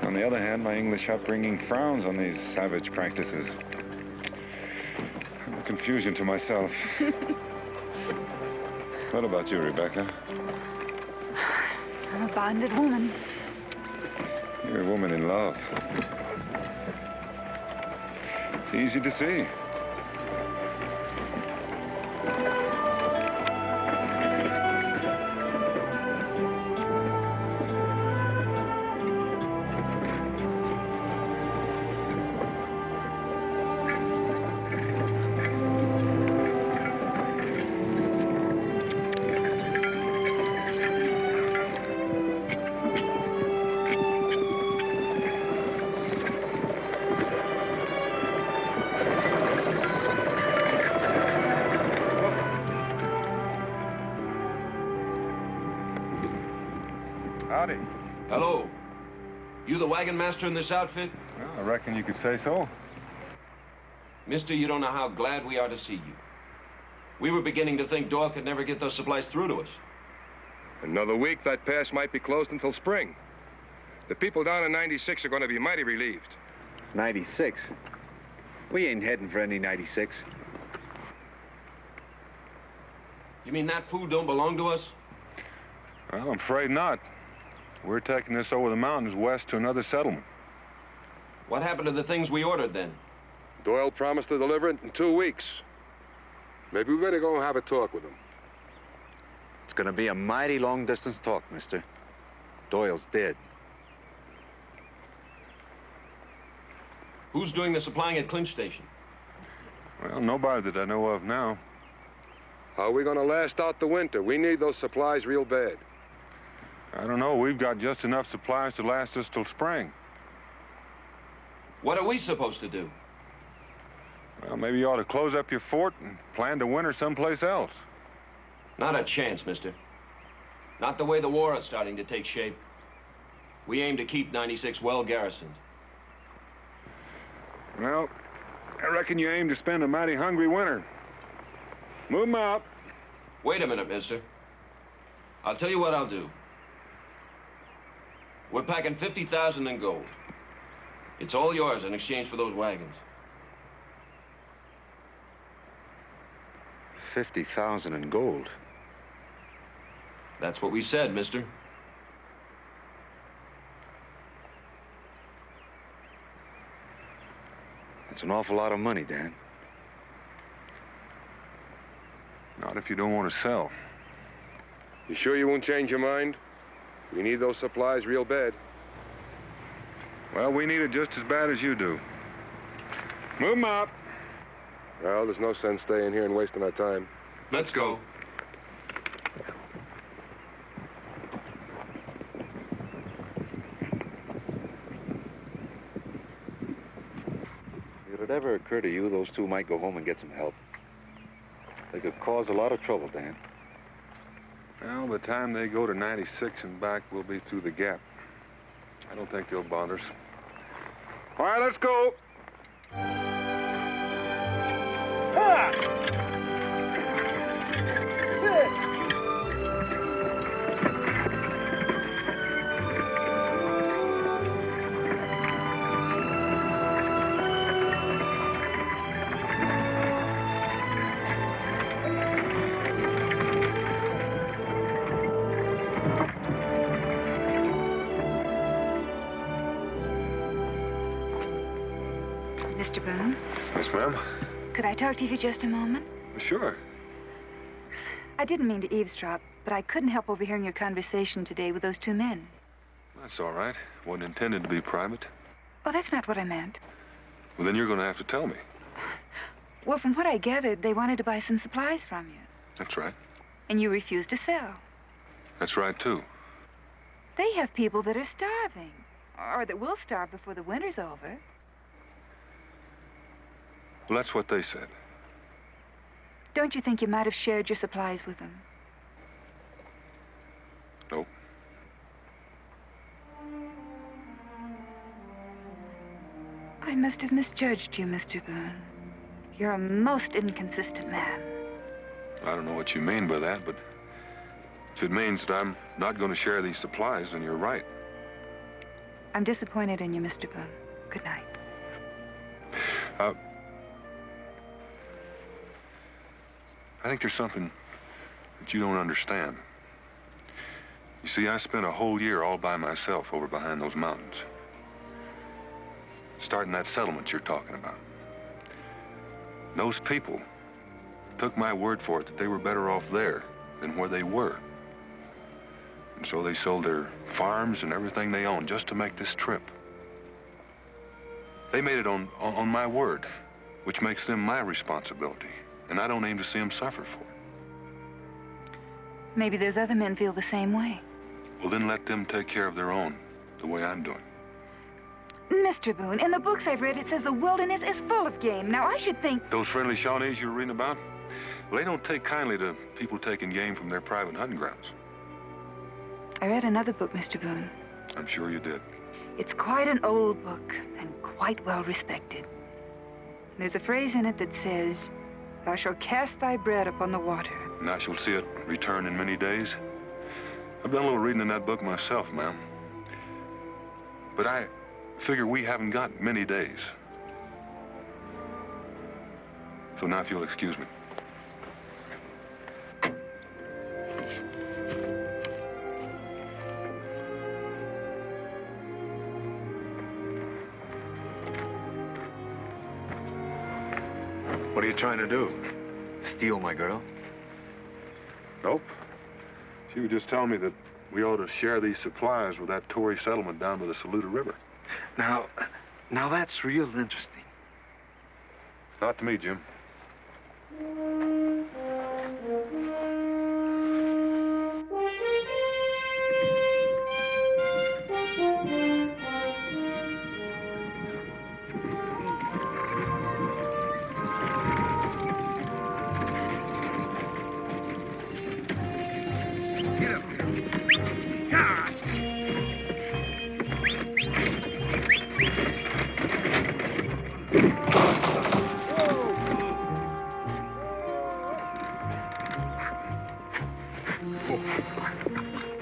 On the other hand, my English upbringing frowns on these savage practices. I'm a confusion to myself. What about you, Rebecca? I'm a bonded woman. You're a woman in love. It's easy to see. Howdy. Hello. You the wagon master in this outfit? Well, I reckon you could say so. Mister, you don't know how glad we are to see you. We were beginning to think Doyle could never get those supplies through to us. Another week, that pass might be closed until spring. The people down in 96 are going to be mighty relieved. 96? We ain't heading for any 96. You mean that food don't belong to us? Well, I'm afraid not. We're taking this over the mountains west to another settlement. What happened to the things we ordered then? Doyle promised to deliver it in 2 weeks. Maybe we better go and have a talk with him. It's gonna be a mighty long-distance talk, mister. Doyle's dead. Who's doing the supplying at Clinch Station? Well, nobody that I know of now. How are we going to last out the winter? We need those supplies real bad. I don't know. We've got just enough supplies to last us till spring. What are we supposed to do? Well, maybe you ought to close up your fort and plan to winter someplace else. Not a chance, mister. Not the way the war is starting to take shape. We aim to keep 96 well garrisoned. Well, I reckon you aim to spend a mighty hungry winter. Move 'em out. Wait a minute, mister. I'll tell you what I'll do. We're packing 50,000 in gold. It's all yours in exchange for those wagons. 50,000 in gold. That's what we said, mister. That's an awful lot of money, Dan. Not if you don't want to sell. You sure you won't change your mind? We need those supplies real bad. Well, we need it just as bad as you do. Move 'em out. Well, there's no sense staying here and wasting our time. Let's go. If it ever occur to you, those two might go home and get some help. They could cause a lot of trouble, Dan. Well, by the time they go to 96 and back, we'll be through the gap. I don't think they'll bother us. All right, let's go. Mr. Boone, Yes, ma'am? could I talk to you for just a moment? Sure. I didn't mean to eavesdrop, but I couldn't help overhearing your conversation today with those two men. That's all right. Wasn't intended to be private. Oh, that's not what I meant. Well, then you're going to have to tell me. Well, from what I gathered, they wanted to buy some supplies from you, That's right. and you refused to sell. That's right, too. They have people that are starving, or that will starve before the winter's over. Well, that's what they said. Don't you think you might have shared your supplies with them? Nope. I must have misjudged you, Mr. Boone. You're a most inconsistent man. I don't know what you mean by that, but if it means that I'm not going to share these supplies, then you're right. I'm disappointed in you, Mr. Boone. Good night. I think there's something that you don't understand. You see, I spent a whole year all by myself over behind those mountains, starting that settlement you're talking about. Those people took my word for it that they were better off there than where they were. And so they sold their farms and everything they owned just to make this trip. They made it on my word, which makes them my responsibility. And I don't aim to see them suffer for it. Maybe those other men feel the same way. Well, then let them take care of their own, the way I'm doing. Mr. Boone, in the books I've read, it says the wilderness is full of game. Now, I should think... Those friendly Shawnees you were reading about? Well, they don't take kindly to people taking game from their private hunting grounds. I read another book, Mr. Boone. I'm sure you did. It's quite an old book and quite well respected. There's a phrase in it that says, "Thou shalt cast thy bread upon the water." And I shall see it return in many days. I've done a little reading in that book myself, ma'am. But I figure we haven't got many days. So now if you'll excuse me. What are you trying to do? Steal my girl? Nope. She was just telling me that we ought to share these supplies with that Tory settlement down by the Saluda River. Now that's real interesting. Not to me, Jim.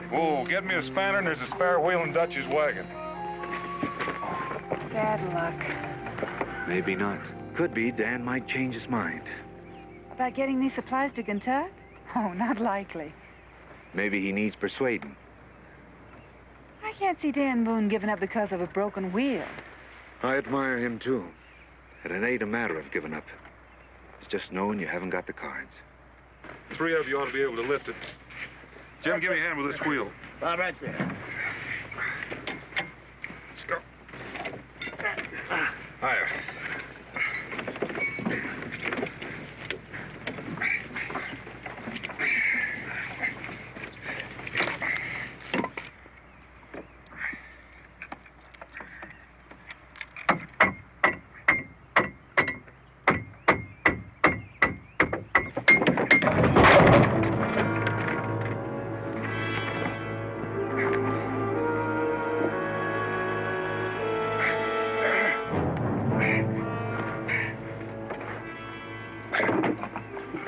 Whoa, get me a spanner and there's a spare wheel in Dutch's wagon. Bad luck. Maybe not. Could be Dan might change his mind. About getting these supplies to Kentucky? Oh, not likely. Maybe he needs persuading. I can't see Dan Boone giving up because of a broken wheel. I admire him, too. And it ain't a matter of giving up. It's just knowing you haven't got the cards. 3 of you ought to be able to lift it. Jim, give me a hand with this wheel. All right there. Let's go. Higher.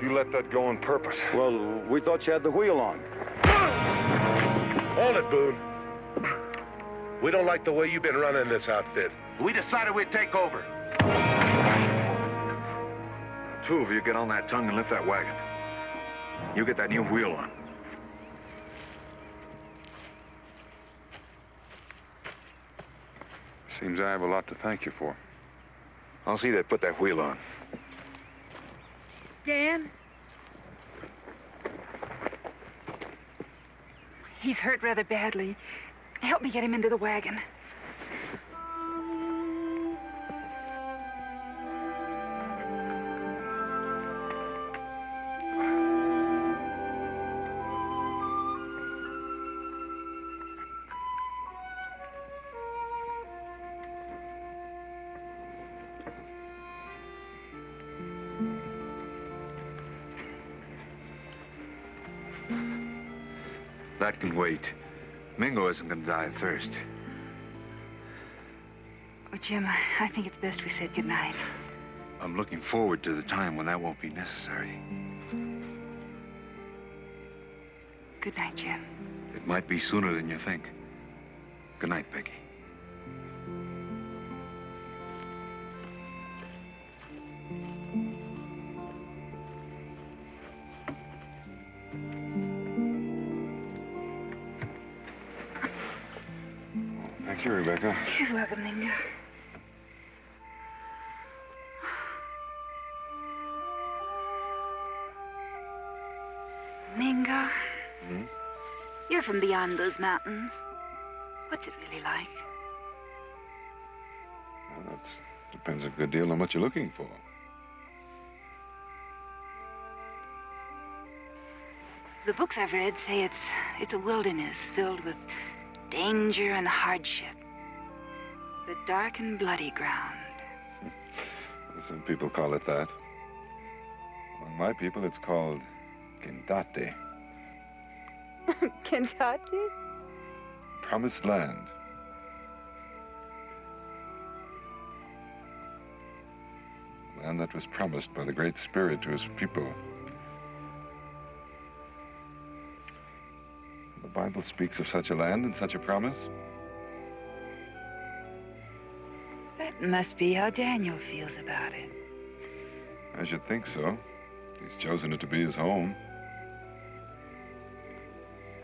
Let that go on purpose. Well, we thought you had the wheel on. Hold it, Boone. We don't like the way you've been running this outfit. We decided we'd take over. 2 of you get on that tongue and lift that wagon. You get that new wheel on. Seems I have a lot to thank you for. I'll see they put that wheel on. Dan? He's hurt rather badly. Help me get him into the wagon. That can wait. Mingo isn't going to die of thirst. Oh, Jim, I think it's best we said goodnight. I'm looking forward to the time when that won't be necessary. Good night, Jim. It might be sooner than you think. Good night, Peggy. Thank you, Rebecca. You're welcome, Mingo. Mingo, you're from beyond those mountains. What's it really like? Well, that depends a good deal on what you're looking for. The books I've read say it's a wilderness filled with danger and hardship. The dark and bloody ground. Some people call it that. Among my people, it's called Kentate. Kentucky? Promised land. Land that was promised by the Great Spirit to his people. The Bible speaks of such a land and such a promise. That must be how Daniel feels about it. I should think so. He's chosen it to be his home.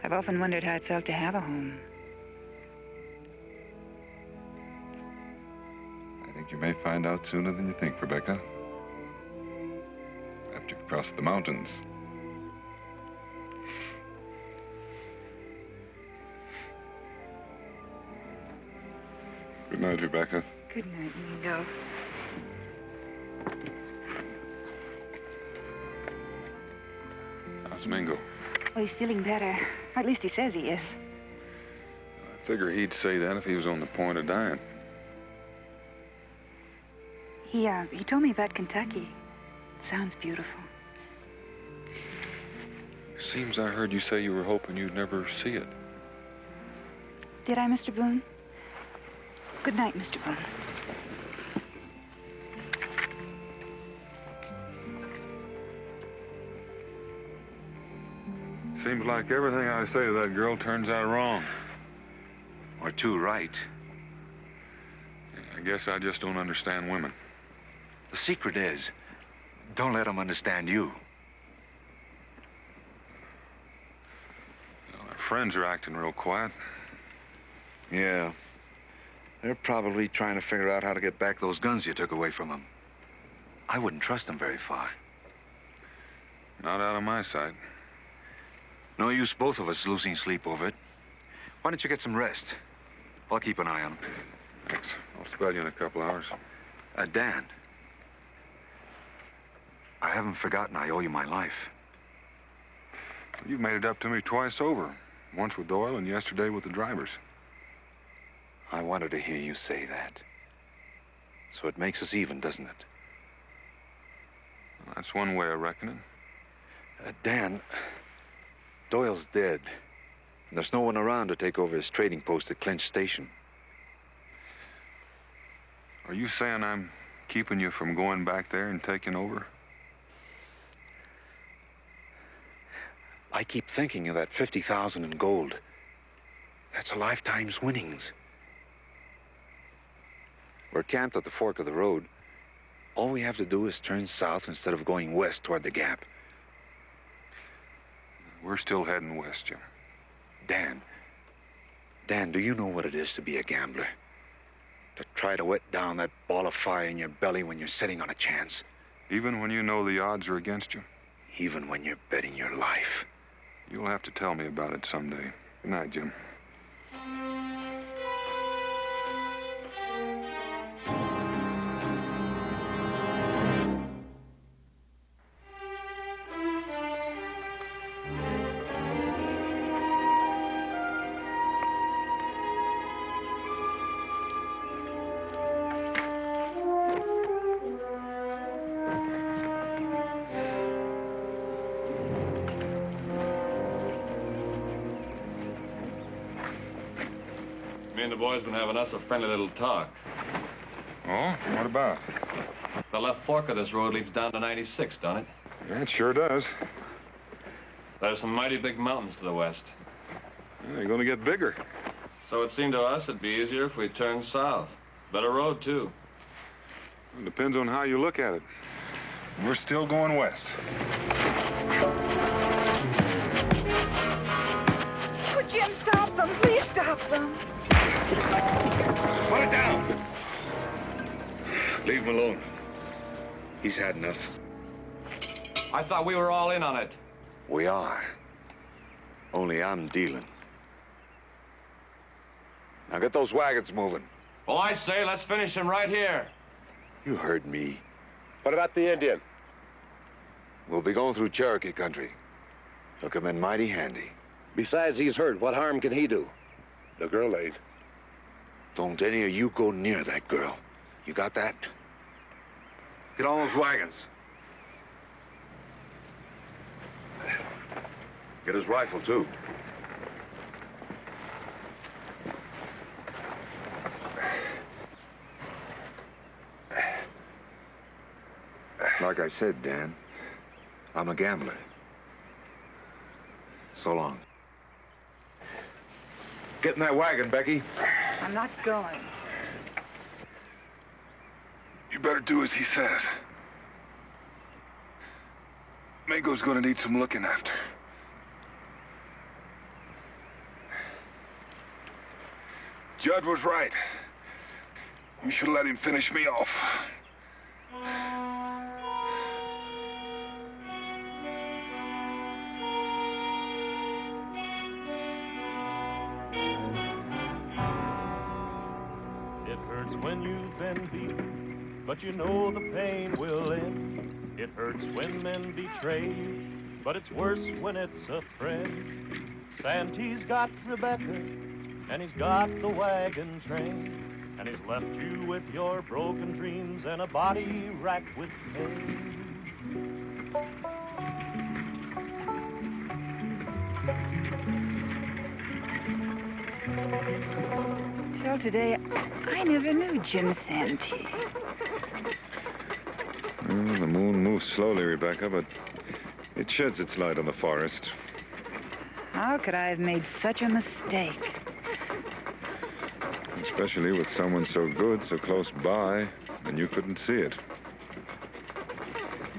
I've often wondered how it felt to have a home. I think you may find out sooner than you think, Rebecca. After you've crossed the mountains. Good night, Rebecca. Good night, Mingo. How's Mingo? Well, he's feeling better. Or at least he says he is. I figure he'd say that if he was on the point of dying. He told me about Kentucky. It sounds beautiful. Seems I heard you say you were hoping you'd never see it. Did I, Mr. Boone? Good night, Mr. Boone. Seems like everything I say to that girl turns out wrong. Or too right. I guess I just don't understand women. The secret is, don't let them understand you. Our friends are acting real quiet. Yeah. They're probably trying to figure out how to get back those guns you took away from them. I wouldn't trust them very far. Not out of my sight. No use both of us losing sleep over it. Why don't you get some rest? I'll keep an eye on them. Thanks. I'll spell you in a couple hours. Dan. I haven't forgotten I owe you my life. You've made it up to me twice over. Once with Doyle and yesterday with the drivers. I wanted to hear you say that. So it makes us even, doesn't it? Well, that's one way of reckoning. Dan, Doyle's dead. And there's no one around to take over his trading post at Clinch Station. Are you saying I'm keeping you from going back there and taking over? I keep thinking of that 50,000 in gold. That's a lifetime's winnings. We're camped at the fork of the road. All we have to do is turn south instead of going west toward the gap. We're still heading west, Jim. Dan, do you know what it is to be a gambler? to try to wet down that ball of fire in your belly when you're sitting on a chance. Even when you know the odds are against you? Even when you're betting your life. You'll have to tell me about it someday. Good night, Jim. Me and the boys been having us a friendly little talk. Oh? What about? The left fork of this road leads down to 96, don't it? Yeah, it sure does. There's some mighty big mountains to the west. Yeah, they're going to get bigger. So it seemed to us it'd be easier if we turned south. Better road, too. It depends on how you look at it. We're still going west. Oh, Jim, stop them. Please stop them. Put it down. Leave him alone. He's had enough. I thought we were all in on it. We are. Only I'm dealing. Now get those wagons moving. Well, I say, let's finish him right here. You heard me. What about the Indian? We'll be going through Cherokee country. He'll come in mighty handy. Besides, he's hurt. What harm can he do? The girl ain't. Don't any of you go near that girl. You got that? Get all those wagons. Get his rifle, too. Like I said, Dan, I'm a gambler. So long. Get in that wagon, Becky. I'm not going. You better do as he says. Mingo's gonna need some looking after. Judd was right. You should let him finish me off. It hurts when you've been beaten, but you know the pain will end. It hurts when men betray you, but it's worse when it's a friend. Santee's got Rebecca, and he's got the wagon train, and he's left you with your broken dreams and a body racked with pain. Till today, I never knew Jim Santee. The moon moves slowly, Rebecca, but it sheds its light on the forest. How could I have made such a mistake? Especially with someone so good so close by, and you couldn't see it.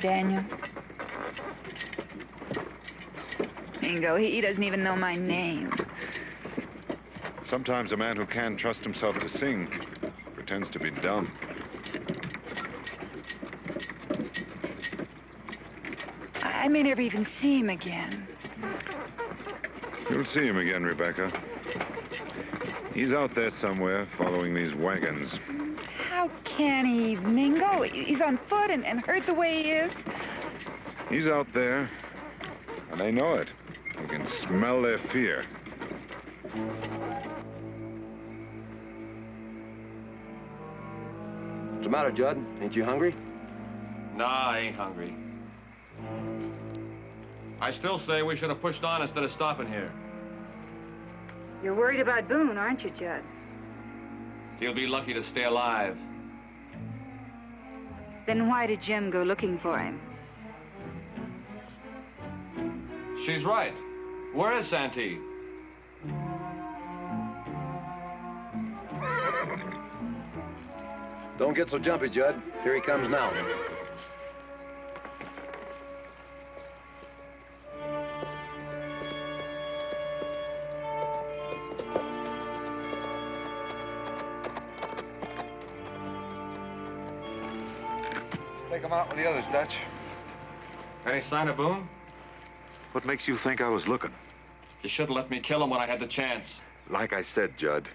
Daniel. Mingo, he doesn't even know my name. Sometimes a man who can't trust himself to sing pretends to be dumb. I may never even see him again. You'll see him again, Rebecca. He's out there somewhere, following these wagons. How can he, Mingo? He's on foot and hurt the way he is. He's out there, and they know it. You can smell their fear. What's the matter, Judd? Ain't you hungry? Nah, I ain't hungry. I still say we should have pushed on instead of stopping here. You're worried about Boone, aren't you, Judd? He'll be lucky to stay alive. Then why did Jim go looking for him? She's right. Where is Santee? Don't get so jumpy, Judd. Here he comes now. Take him out with the others, Dutch. Any sign of Boone? What makes you think I was looking? You should have let me kill him when I had the chance. Like I said, Judd,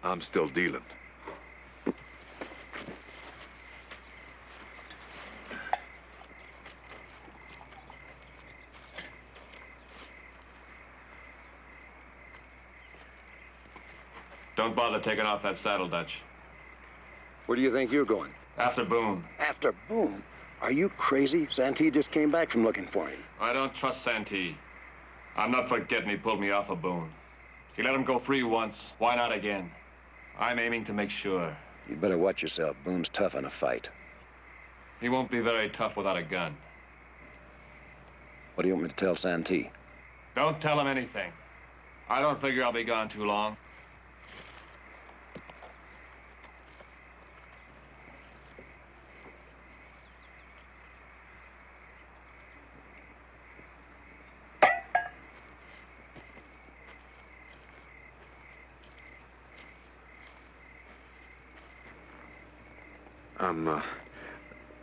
I'm still dealing. Don't bother taking off that saddle, Dutch. Where do you think you're going? After Boone. After Boone? Are you crazy? Santee just came back from looking for him. I don't trust Santee. I'm not forgetting he pulled me off of Boone. He let him go free once. Why not again? I'm aiming to make sure. You'd better watch yourself. Boone's tough in a fight. He won't be very tough without a gun. What do you want me to tell Santee? Don't tell him anything. I don't figure I'll be gone too long.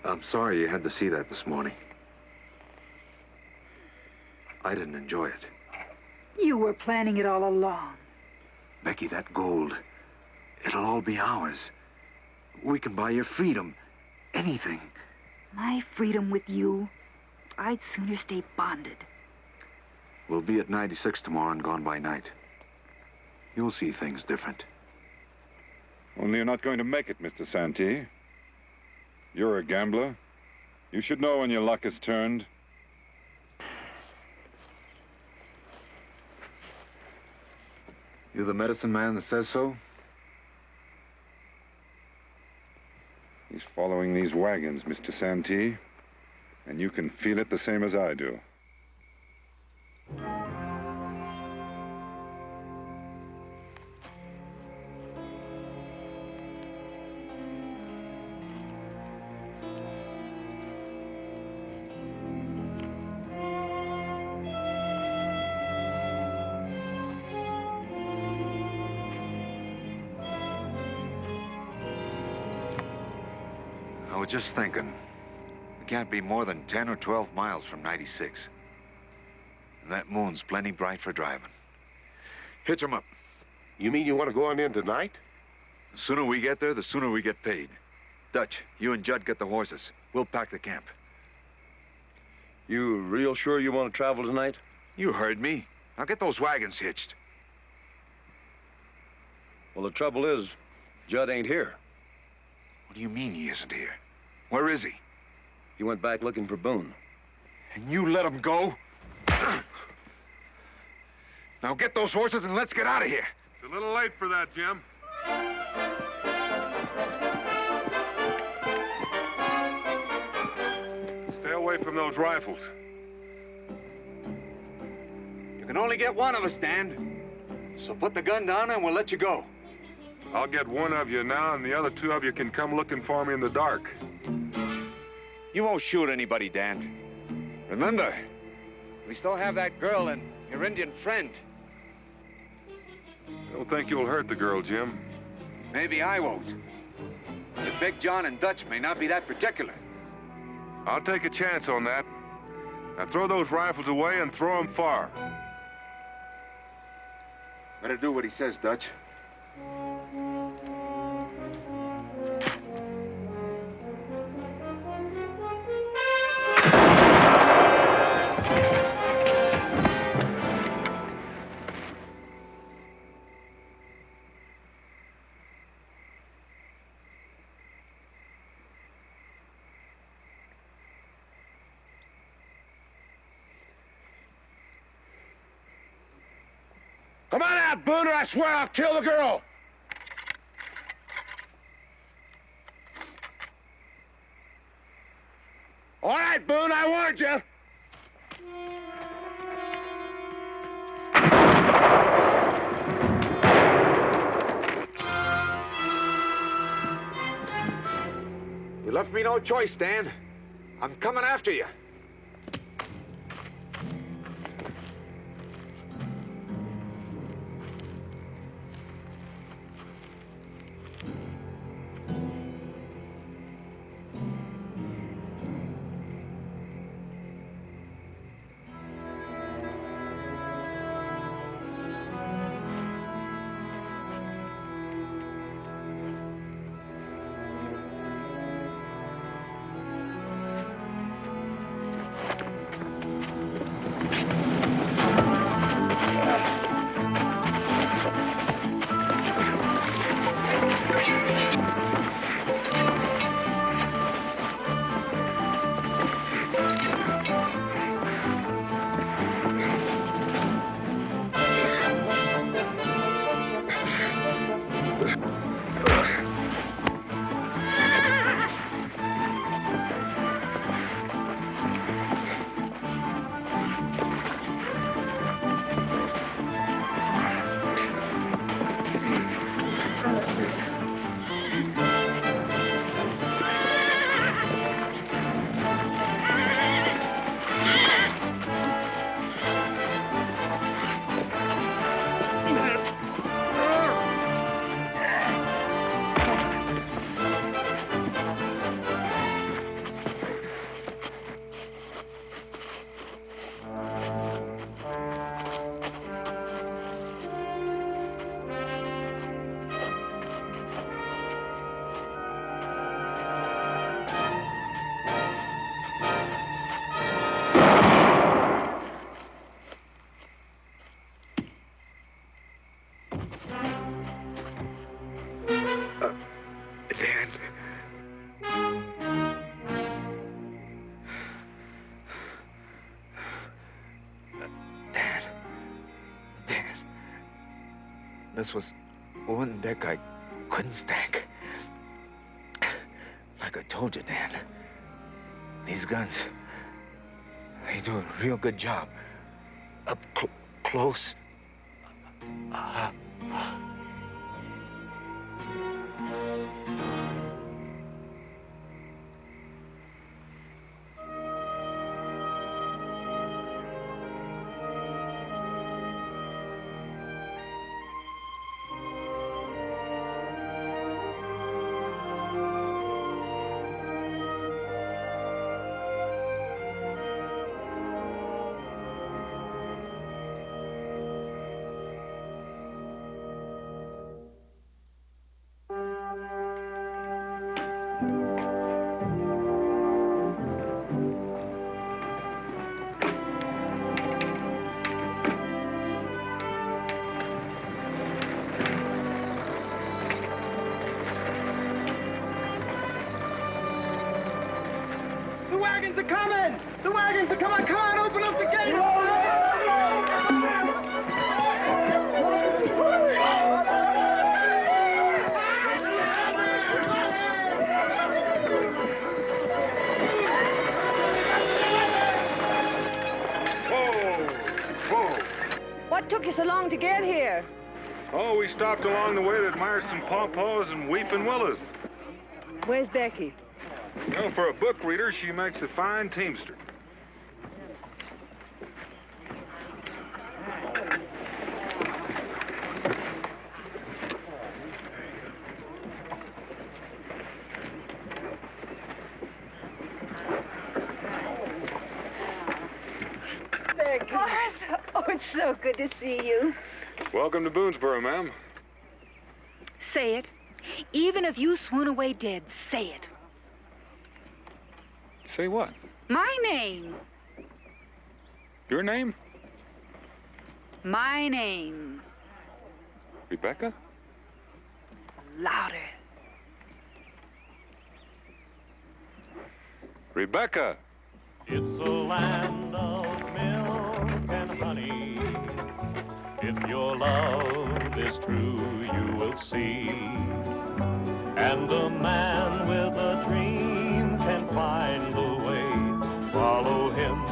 I'm sorry you had to see that this morning. I didn't enjoy it. You were planning it all along. Becky, that gold, it'll all be ours. We can buy your freedom. Anything. My freedom with you? I'd sooner stay bonded. We'll be at 96 tomorrow and gone by night. You'll see things different. Only you're not going to make it, Mr. Santee. You're a gambler. You should know when your luck is turned. You the medicine man that says so? He's following these wagons, Mr. Santee. And you can feel it the same as I do. I was just thinking, we can't be more than 10 or 12 miles from 96. And that moon's plenty bright for driving. Hitch 'em up. You mean you want to go on in tonight? The sooner we get there, the sooner we get paid. Dutch, you and Judd get the horses. We'll pack the camp. You real sure you want to travel tonight? You heard me. Now get those wagons hitched. Well, the trouble is, Judd ain't here. What do you mean he isn't here? Where is he? He went back looking for Boone. And you let him go? Now get those horses and let's get out of here. It's a little late for that, Jim. Stay away from those rifles. You can only get one of us, Dan. So put the gun down and we'll let you go. I'll get one of you now, and the other two of you can come looking for me in the dark. You won't shoot anybody, Dan. Remember, we still have that girl and your Indian friend. I don't think you'll hurt the girl, Jim. Maybe I won't. But Big John and Dutch may not be that particular. I'll take a chance on that. Now throw those rifles away and throw them far. Better do what he says, Dutch. Come on out, Boone, or I swear I'll kill the girl! All right, Boone, I warned you. You left me no choice, Dan. I'm coming after you. This was one deck I couldn't stack. Like I told you, Dan, these guns, they do a real good job. Up close. The wagons are coming! The wagons are coming! Come on, open up the gate! Whoa! What took you so long to get here? Oh, we stopped along the way to admire some pawpaws and weeping willows. Where's Becky? Well, for a book reader, she makes a fine teamster. Becky. Oh, it's so good to see you. Welcome to Boonesboro, ma'am. Say it. Even if you swoon away dead, say it. Say what? My name. Your name? My name. Rebecca? Louder. Rebecca! It's a land of milk and honey. If your love is true, you will see. And a man with a dream can find the way. Follow him